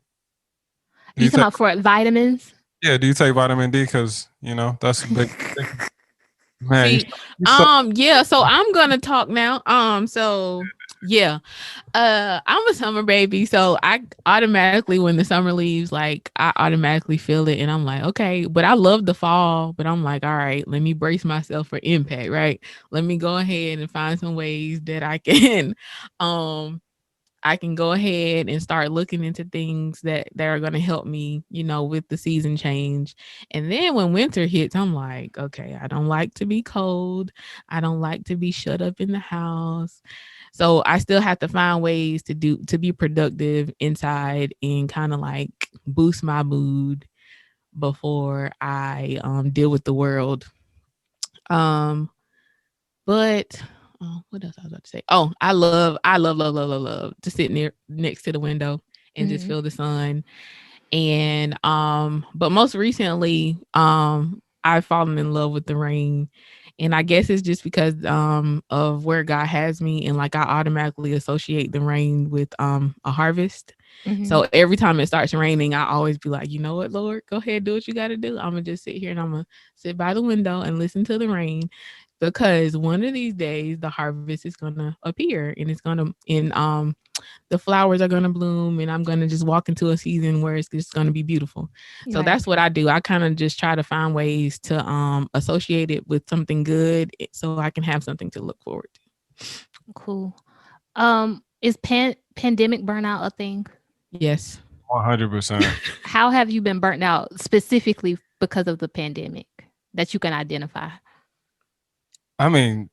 you talking take about for vitamins? Yeah, do you take vitamin D? Because that's a big man. See, You so yeah, so I'm gonna talk now. So yeah. I'm a summer baby, so I automatically when the summer leaves, like I automatically feel it and I'm like, okay, but I love the fall, but I'm like, all right, let me brace myself for impact, right? Let me go ahead and find some ways that um I can go ahead and start looking into things that are going to help me, with the season change. And then when winter hits, I'm like, okay, I don't like to be cold. I don't like to be shut up in the house. So I still have to find ways to be productive inside and kind of like boost my mood before I deal with the world. Um but what else I was about to say? Oh, I love to sit near next to the window and just Mhm. feel the sun. And but most recently, I've fallen in love with the rain. And I guess it's just because of where God has me, and like I automatically associate the rain with a harvest. Mhm. So every time it starts raining, I always be like, you know what, Lord, go ahead, do what you got to do. I'm gonna just sit here and I'm gonna sit by the window and listen to the rain, because one of these days the harvest is gonna appear, and the flowers are gonna bloom, and I'm gonna just walk into a season where it's just gonna be beautiful. So Right. that's what I do. I kind of just try to find ways to associate it with something good, so I can have something to look forward to. Cool. Is pandemic burnout a thing? Yes. 100%. How have you been burnt out specifically because of the pandemic that you can identify? I mean,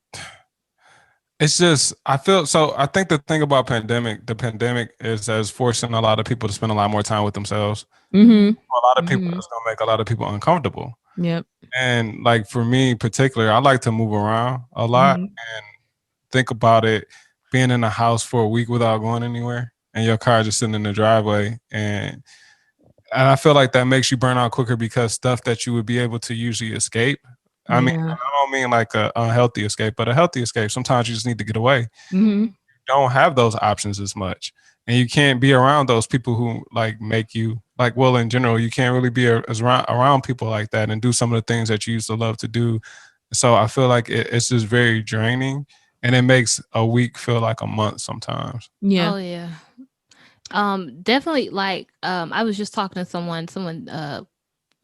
it's just I feel so. I think the thing about the pandemic is that it's forcing a lot of people to spend a lot more time with themselves. Mm-hmm. A lot of people, Mm-hmm. it's gonna make a lot of people uncomfortable. Yep. And like for me, in particular, I like to move around a lot Mm-hmm. and think about it being in a house for a week without going anywhere, and your car just sitting in the driveway, and I feel like that makes you burn out quicker because stuff that you would be able to usually escape. I mean, Yeah. I don't mean like a unhealthy escape, but a healthy escape. Sometimes you just need to get away. Mm-hmm. Mhm. Don't have those options as much, and you can't be around those people who like make you like. Well, in general, you can't really be as around people like that and do some of the things that you used to love to do. So I feel like it's just very draining, and it makes a week feel like a month sometimes. Yeah. Oh yeah. Definitely like I was just talking to someone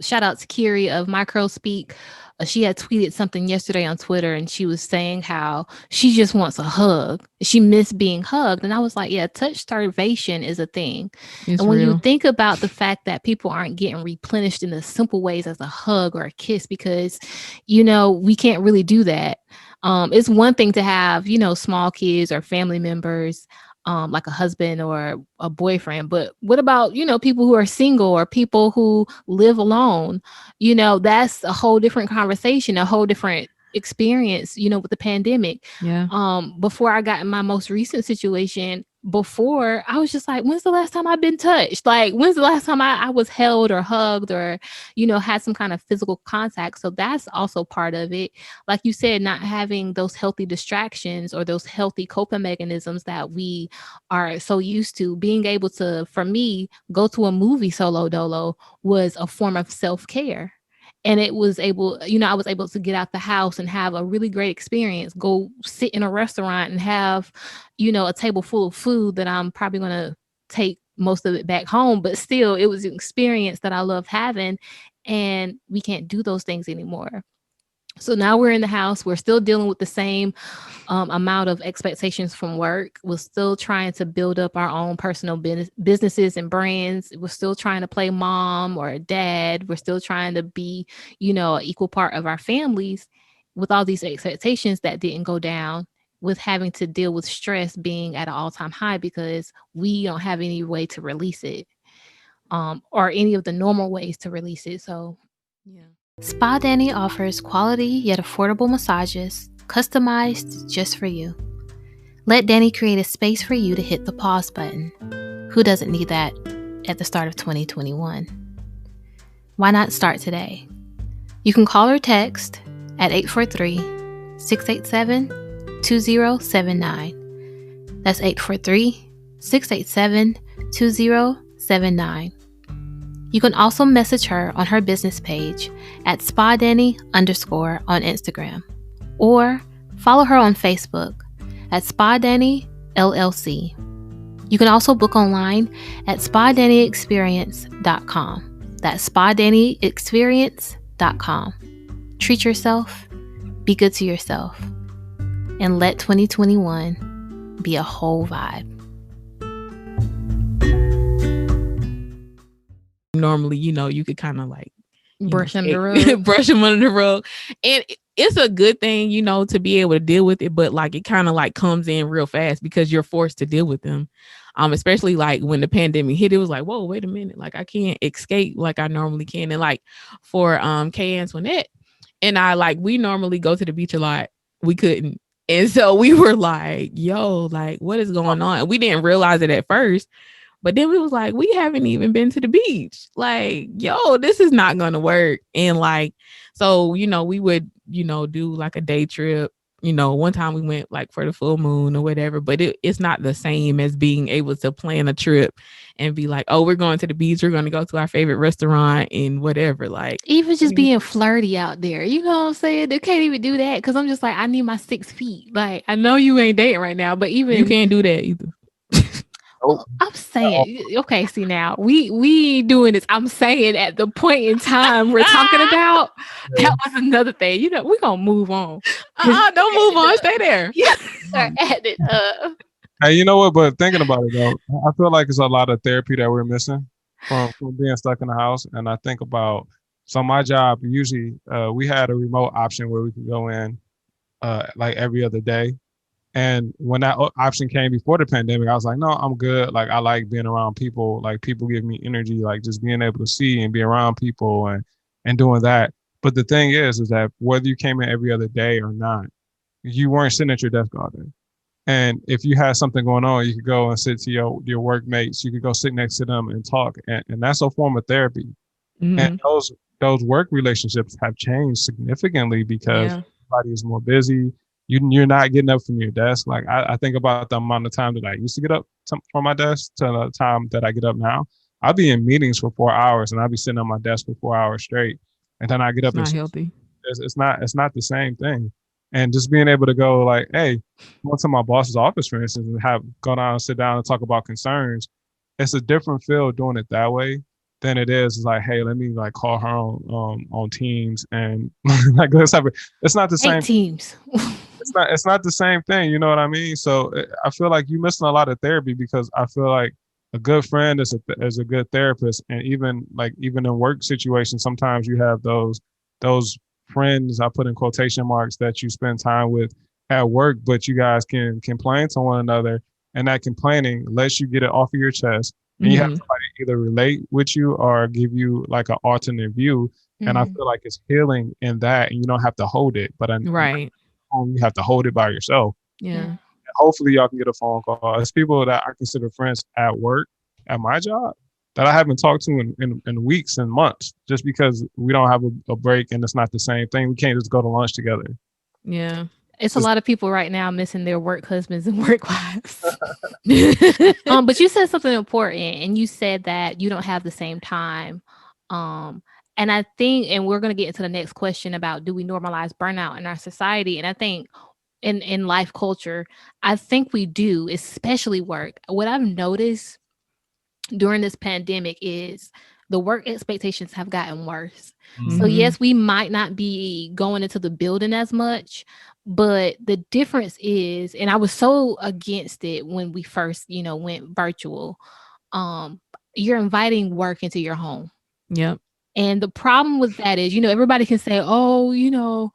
shout out to Kiri of Micro Speak. She had tweeted something yesterday on Twitter and she was saying how she just wants a hug. She missed being hugged. And I was like, yeah, touch starvation is a thing. It's And when you real. think about the fact that people aren't getting replenished in the simple ways as a hug or a kiss, because, we can't really do that. It's one thing to have, small kids or family members, like a husband or a boyfriend. But what about, people who are single or people who live alone? That's a whole different conversation, a whole different experience, with the pandemic. Yeah. Before I got in my most recent situation, before I was just like, when's the last time I've been touched? Like, when's the last time I was held or hugged or, had some kind of physical contact? So that's also part of it. Like you said, not having those healthy distractions or those healthy coping mechanisms that we are so used to. Being able to, for me, go to a movie solo dolo was a form of self-care. And it was able, I was able to get out the house and have a really great experience, go sit in a restaurant and have, a table full of food that I'm probably going to take most of it back home. But still, it was an experience that I loved having. And we can't do those things anymore. So now we're in the house. We're still dealing with the same amount of expectations from work. We're still trying to build up our own personal businesses and brands. We're still trying to play mom or dad. We're still trying to be, an equal part of our families with all these expectations that didn't go down, with having to deal with stress being at an all-time high because we don't have any way to release it, or any of the normal ways to release it. So Yeah. Spa Danny offers quality yet affordable massages, customized just for you. Let Danny create a space for you to hit the pause button. Who doesn't need that at the start of 2021? Why not start today? You can call or text at 843-687-2079. That's 843-687-2079. You can also message her on her business page at SpaDanny_ on Instagram, or follow her on Facebook at SpaDanny LLC. You can also book online at SpaDannyExperience.com. That's SpaDannyExperience.com. Treat yourself, be good to yourself, and let 2021 be a whole vibe. Normally, you could kind of like brush under the rug. brush them under the rug. And it's a good thing, to be able to deal with it, but like it kind of like comes in real fast because you're forced to deal with them. Especially like when the pandemic hit, it was like, whoa, wait a minute. Like I can't escape like I normally can. And like for Kay Antoinette and I, like, we normally go to the beach a lot. We couldn't. And so we were like, yo, like, what is going on? We didn't realize it at first. But then we was like, we haven't even been to the beach. Like, yo, this is not going to work. And like, so, we would, do like a day trip. One time we went like for the full moon or whatever, but it's not the same as being able to plan a trip and be like, oh, we're going to the beach. We're going to go to our favorite restaurant and whatever. Like even just being flirty out there, you know what I'm saying? They can't even do that. Cause I'm just like, I need my 6 feet. Like, I know you ain't dating right now, but even you can't do that either. I'm saying, okay, see now, we doing this. I'm saying at the point in time we're talking about, that was another thing. We're going to move on. Don't move on. Stay there. Yeah. Add it up. Hey, you know what? But thinking about it, though, I feel like it's a lot of therapy that we're missing from being stuck in the house. And I think about, so my job, usually we had a remote option where we could go in like every other day. And when that option came before the pandemic, I was like, no, I'm good. Like, I like being around people. Like, people give me energy, like just being able to see and be around people and doing that. But the thing is that whether you came in every other day or not, you weren't sitting at your desk all day. And if you had something going on, you could go and sit to your workmates. You could go sit next to them and talk. And that's a form of therapy. Mm-hmm. And those work relationships have changed significantly because everybody is more busy. You're not getting up from your desk. Like I think about the amount of time that I used to get up from my desk to the time that I get up now. I'll be in meetings for 4 hours and I'll be sitting on my desk for 4 hours straight. And then I get up. It's not healthy. It's not the same thing. And just being able to go like, hey, go to my boss's office, for instance, and go down and sit down and talk about concerns. It's a different feel doing it that way than it is like, hey, let me like call her on Teams and like let's have it. It's not the same. Teams. It's not the same thing. You know what I mean? So I feel like you're missing a lot of therapy because I feel like a good friend is a good therapist. And even in work situations, sometimes you have those friends, I put in quotation marks, that you spend time with at work, but you guys can complain to one another. And that complaining lets you get it off of your chest. And you have somebody either relate with you or give you like an alternate view. Mm-hmm. And I feel like it's healing in that, and you don't have to hold it. But right. You have to hold it by yourself. Yeah. And hopefully y'all can get a phone call. It's people that I consider friends at work, at my job, that I haven't talked to in weeks and months, just because we don't have a break and it's not the same thing. We can't just go to lunch together. Yeah. It's a lot of people right now missing their work husbands and work wives. But you said something important, and you said that you don't have the same time. And I think, and we're going to get into the next question about, do we normalize burnout in our society? And I think in life culture, I think we do, especially work. What I've noticed during this pandemic is the work expectations have gotten worse. Mm-hmm. So yes, we might not be going into the building as much, but the difference is, and I was so against it when we first, went virtual. You're inviting work into your home. Yep. And the problem with that is, everybody can say, oh,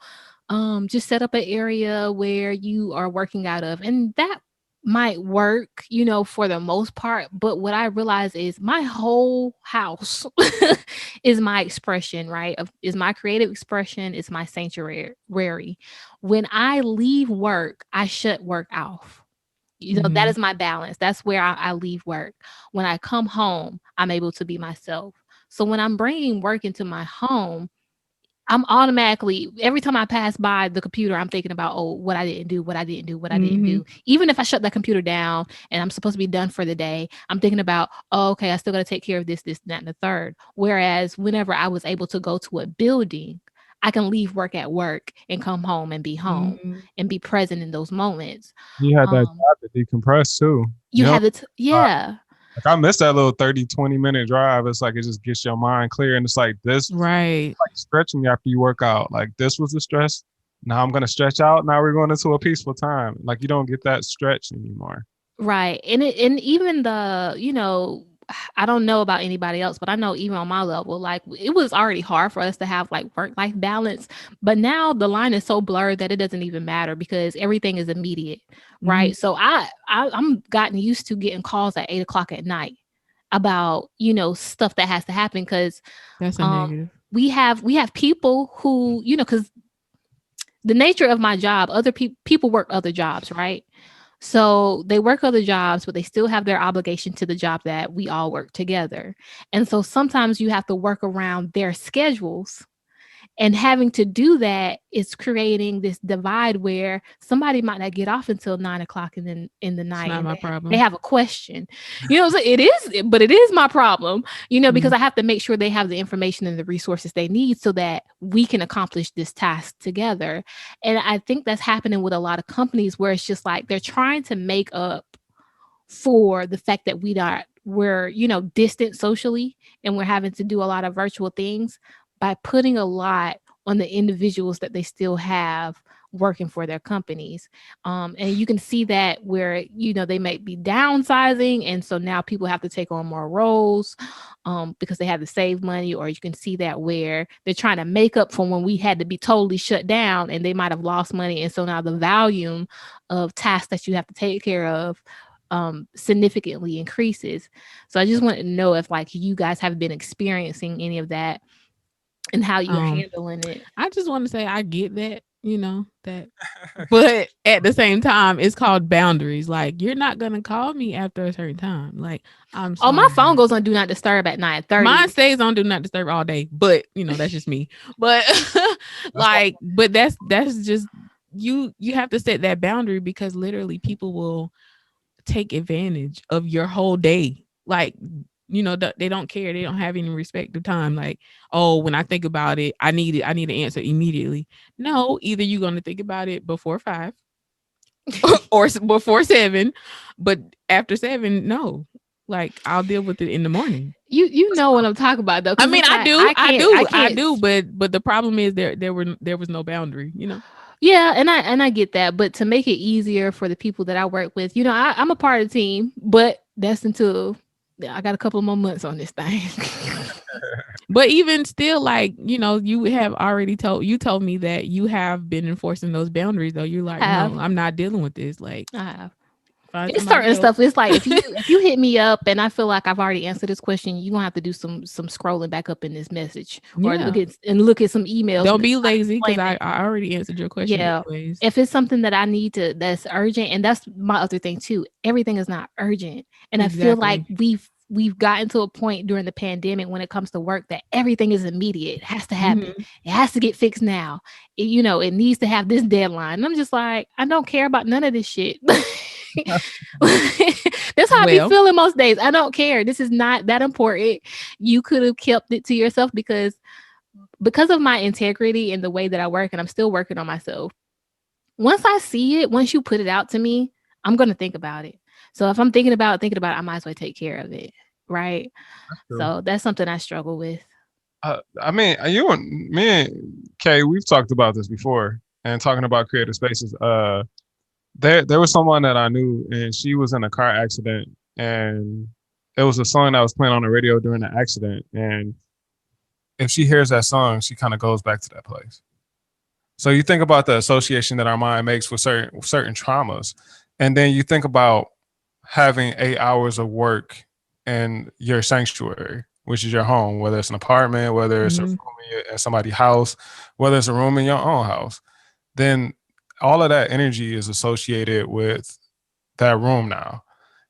just set up an area where you are working out of. And that might work, for the most part. But what I realize is my whole house is my expression, right? Is my creative expression, is my sanctuary. When I leave work, I shut work off. That is my balance. That's where I leave work. When I come home, I'm able to be myself. So when I'm bringing work into my home, I'm automatically, every time I pass by the computer, I'm thinking about, oh, what I didn't do, what I didn't do, what I didn't do. Even if I shut that computer down and I'm supposed to be done for the day, I'm thinking about, oh, okay, I still got to take care of this, that, and the third. Whereas whenever I was able to go to a building, I can leave work at work and come home and be home and be present in those moments. You had that job to decompress too. You have it. Yeah. Like I missed that little 30, 20-minute drive. It's like it just gets your mind clear. And it's like this, right? Like stretching after you work out. Like this was the stress. Now I'm going to stretch out. Now we're going into a peaceful time. Like you don't get that stretch anymore. Right. And even the, I don't know about anybody else, but I know even on my level, like it was already hard for us to have like work-life balance. But now the line is so blurred that it doesn't even matter because everything is immediate. Right. So I'm gotten used to getting calls at 8:00 at night about, stuff that has to happen. Cause that's a negative. We have people who, cause the nature of my job, other people work other jobs, right? So they work other jobs, but they still have their obligation to the job that we all work together. And so sometimes you have to work around their schedules. And having to do that is creating this divide where somebody might not get off until 9:00 in the night. It's not my problem. They have a question, so it is, but it is my problem, because I have to make sure they have the information and the resources they need so that we can accomplish this task together. And I think that's happening with a lot of companies where it's just like they're trying to make up for the fact that we're distant socially and we're having to do a lot of virtual things by putting a lot on the individuals that they still have working for their companies. And you can see that where, they might be downsizing. And so now people have to take on more roles because they have to save money, or you can see that where they're trying to make up for when we had to be totally shut down and they might have lost money. And so now the volume of tasks that you have to take care of significantly increases. So I just wanted to know if like you guys have been experiencing any of that and how you're handling it. I just want to say I get that, that, but at the same time, it's called boundaries. Like you're not gonna call me after a certain time. Like I'm sorry. Oh, my phone goes on do not disturb at 9:30. Mine stays on do not disturb all day, but that's just me. But like, but that's just you have to set that boundary because literally people will take advantage of your whole day. Like, they don't care. They don't have any respect of time. Like, oh, when I think about it, I need an answer immediately. No, either you're going to think about it before 5 or before 7, but after 7, no. Like, I'll deal with it in the morning. You know what I'm talking about, though. I mean, I do. But the problem is there was no boundary, Yeah, and I get that, but to make it easier for the people that I work with, I'm a part of the team, but that's until I got a couple more months on this thing. But even still, like, you have already told me that you have been enforcing those boundaries, though. You're like, no, I'm not dealing with this. Like, I have. It's certain stuff. It's like if you hit me up and I feel like I've already answered this question, you're gonna have to do some scrolling back up in this message or look at some emails. Don't be lazy because I already answered your question. Yeah. Anyways. If it's something that I need that's urgent, and that's my other thing too. Everything is not urgent. And exactly. I feel like we've gotten to a point during the pandemic when it comes to work that everything is immediate. It has to happen. Mm-hmm. It has to get fixed now. It needs to have this deadline. And I'm just like, I don't care about none of this shit. That's how I be feeling most days. I don't care. This is not that important. You could have kept it to yourself because of my integrity and the way that I work, and I'm still working on myself. Once I see it, once you put it out to me, I'm going to think about it. So if I'm thinking about it, I might as well take care of it. Right. So that's something I struggle with. I mean, me and Kay, we've talked about this before and talking about creative spaces. There was someone that I knew and she was in a car accident and it was a song that was playing on the radio during the accident. And if she hears that song, she kind of goes back to that place. So you think about the association that our mind makes with certain traumas. And then you think about having 8 hours of work in your sanctuary, which is your home, whether it's an apartment, whether it's a room in somebody's house, whether it's a room in your own house, then all of that energy is associated with that room now.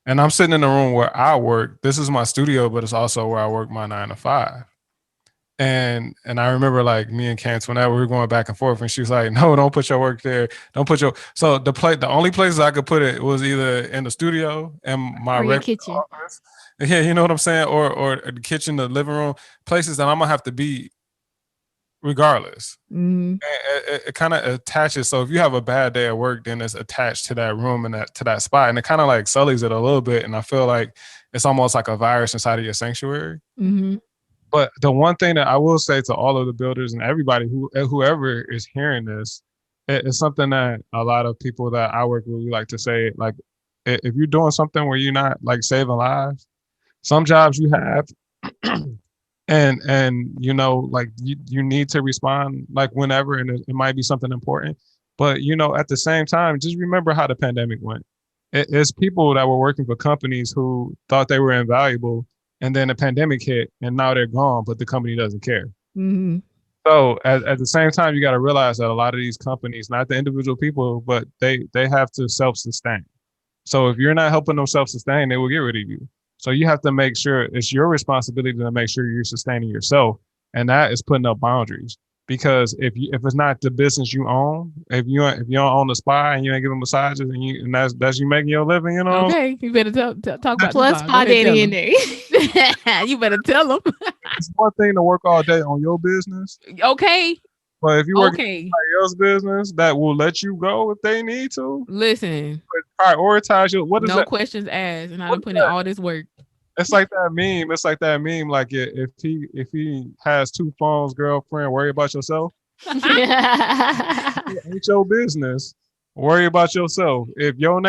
And I'm sitting in the room where I work. This is my studio, but it's also where I work my 9 to 5. And I remember like me and Kance, whenever we were going back and forth, and she was like, "No, don't put your work there. Don't put your." So the only places I could put it was either in the studio and my or your regular kitchen. office. Yeah, you know what I'm saying, or the kitchen, the living room, places that I'm gonna have to be regardless. It kind of attaches. So if you have a bad day at work, then it's attached to that room and to that spot, and it kind of like sullies it a little bit. And I feel like it's almost like a virus inside of your sanctuary. But the one thing that I will say to all of the builders and everybody whoever is hearing this, it's something that a lot of people that I work with, we like to say, like, if you're doing something where you're not like saving lives, some jobs you have, and you know, like you need to respond like whenever, and it might be something important. But you know, at the same time, just remember how the pandemic went. It's people that were working for companies who thought they were invaluable, and then the pandemic hit, and now they're gone, but the company doesn't care. So at the same time, you got to realize that a lot of these companies, not the individual people, but they have to self-sustain. So if you're not helping them self-sustain, they will get rid of you. So you have to make sure it's your responsibility to make sure you're sustaining yourself, and that is putting up boundaries. Because if it's not the business you own, if you don't own the spa and you ain't giving massages and that's you making your living, you know. Okay, you better talk about plus Spa Daddy in there. You better tell them. It's one thing to work all day on your business. Okay. But if you work in somebody else's business, that will let you go if they need to. Listen. Prioritize your what is no that? Questions asked, and I done put in all this work. It's like that meme. It's like that meme. Like if he has 2 phones, girlfriend, worry about yourself. It ain't your business. Worry about yourself. If you don't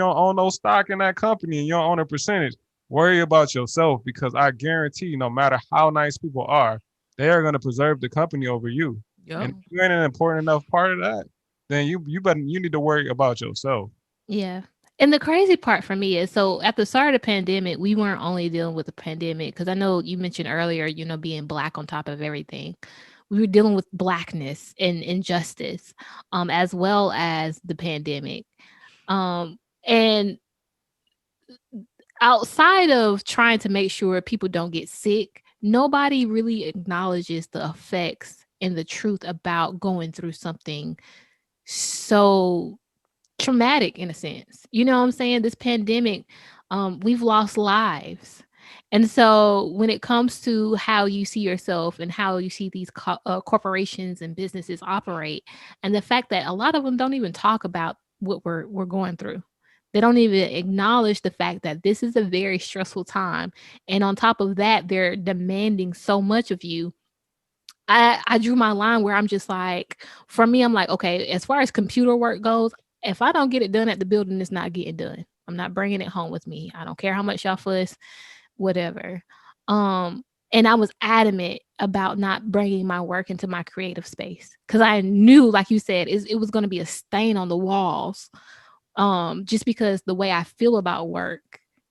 own no stock in that company and you don't own a percentage, worry about yourself, because I guarantee no matter how nice people are, they are going to preserve the company over you. Yep. And if you ain't an important enough part of that, then you need to worry about yourself. Yeah. And the crazy part for me is, so at the start of the pandemic, we weren't only dealing with the pandemic, because I know you mentioned earlier, you know, being Black on top of everything. We were dealing with Blackness and injustice, as well as the pandemic. And outside of trying to make sure people don't get sick, nobody really acknowledges the effects and the truth about going through something so traumatic, in a sense. You know what I'm saying? This pandemic, we've lost lives. And so when it comes to how you see yourself and how you see these corporations and businesses operate, and the fact that a lot of them don't even talk about what we're going through. They don't even acknowledge the fact that this is a very stressful time. And on top of that, they're demanding so much of you. I drew my line where I'm just like, for me, I'm like, okay, as far as computer work goes, if I don't get it done at the building, it's not getting done. I'm not bringing it home with me. I don't care how much y'all fuss, whatever. And I was adamant about not bringing my work into my creative space, because I knew, like you said, it was going to be a stain on the walls. Just because the way I feel about work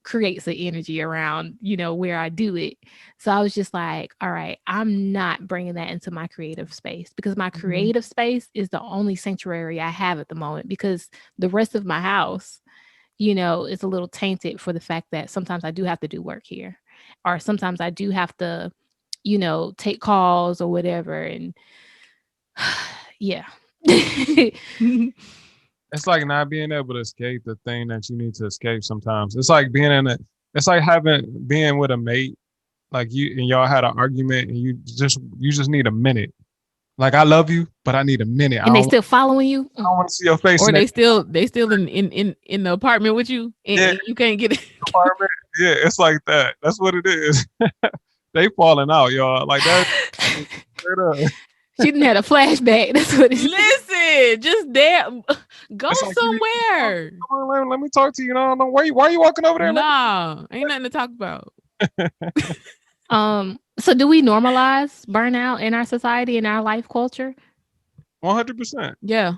creates an energy around, you know, where I do it. So I was just like, all right, I'm not bringing that into my creative space, because my creative space is the only sanctuary I have at the moment, because the rest of my house, you know, is a little tainted for the fact that sometimes I do have to do work here, or sometimes I do have to, you know, take calls or whatever. And yeah. It's like not being able to escape the thing that you need to escape sometimes. It's like being with a mate, like you and y'all had an argument and you just need a minute. Like, I love you, but I need a minute. And they still following you? I don't want to see your face. Or they still in the apartment with you, and you can't get it. Apartment? Yeah, it's like that. That's what it is. They falling out, y'all. Like that. She didn't have a flashback. That's what it is. Listen, just there. Go somewhere. Come on, let me talk to you. No, why are you walking over there? Nah, ain't nothing to talk about. So do we normalize burnout in our society, in our life culture? 100%. Yeah.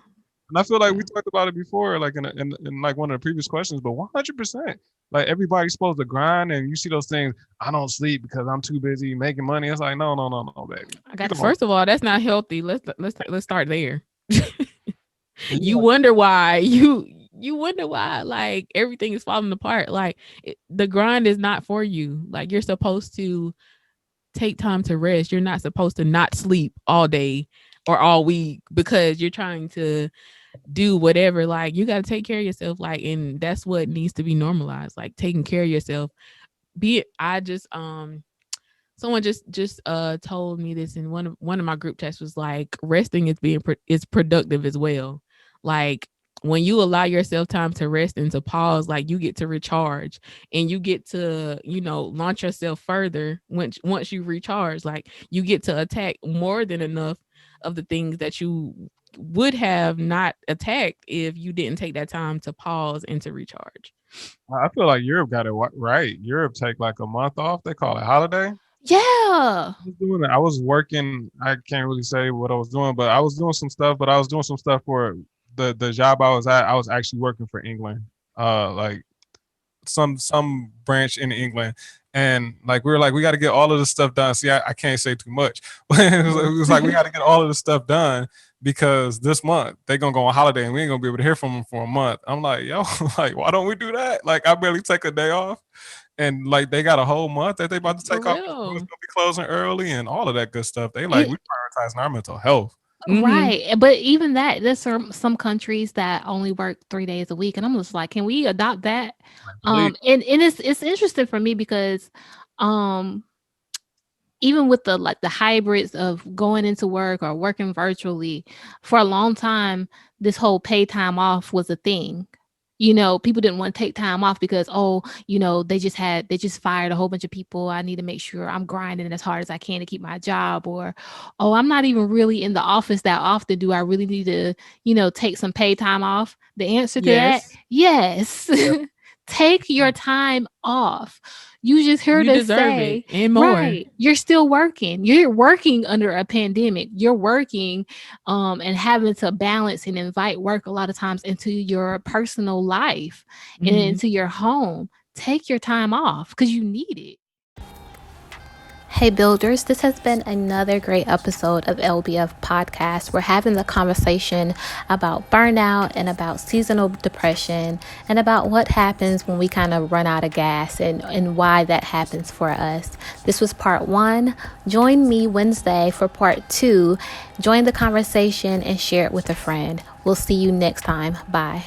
And I feel like we talked about it before, like in like one of the previous questions, but 100%, like everybody's supposed to grind, and you see those things. I don't sleep because I'm too busy making money. It's like no, baby. First of all, that's not healthy. Let's start there. You wonder why you wonder why like everything is falling apart. Like the grind is not for you. Like you're supposed to take time to rest. You're not supposed to not sleep all day or all week because you're trying to do whatever. Like you got to take care of yourself. Like, and that's what needs to be normalized. Like taking care of yourself. Someone just told me this in one of my group chats was like resting is productive as well. Like when you allow yourself time to rest and to pause, like you get to recharge and you get to, launch yourself further once you recharge. Like you get to attack more than enough of the things that you would have not attacked if you didn't take that time to pause and to recharge. I feel like Europe got it right. Europe take like a month off. They call it holiday. Yeah. I was working. I can't really say what I was doing, but I was doing some stuff. But I was doing some stuff for the job I was at. I was actually working for England, like some branch in England, and like we were like we got to get all of this stuff done. See, I can't say too much. It was like we got to get all of this stuff done because this month they're gonna go on holiday and we ain't gonna be able to hear from them for a month. I'm like, yo, like why don't we do that? Like I barely take a day off. And like they got a whole month that they about to take off. It's gonna be closing early and all of that good stuff. They like we prioritizing our mental health. Right. But even that, there's some countries that only work 3 days a week. And I'm just like, can we adopt that? And it's interesting for me because even with the hybrids of going into work or working virtually, for a long time, this whole pay time off was a thing. People didn't want to take time off because, they just fired a whole bunch of people. I need to make sure I'm grinding as hard as I can to keep my job. Or, I'm not even really in the office that often. Do I really need to, take some pay time off? The answer to that, yes. Yep. Take your time off. You just heard us say, it and more. Right, you're still working. You're working under a pandemic. You're working and having to balance and invite work a lot of times into your personal life and into your home. Take your time off because you need it. Hey builders, this has been another great episode of LBF Podcast. We're having the conversation about burnout and about seasonal depression and about what happens when we kind of run out of gas and why that happens for us. This was part 1. Join me Wednesday for part 2. Join the conversation and share it with a friend. We'll see you next time. Bye.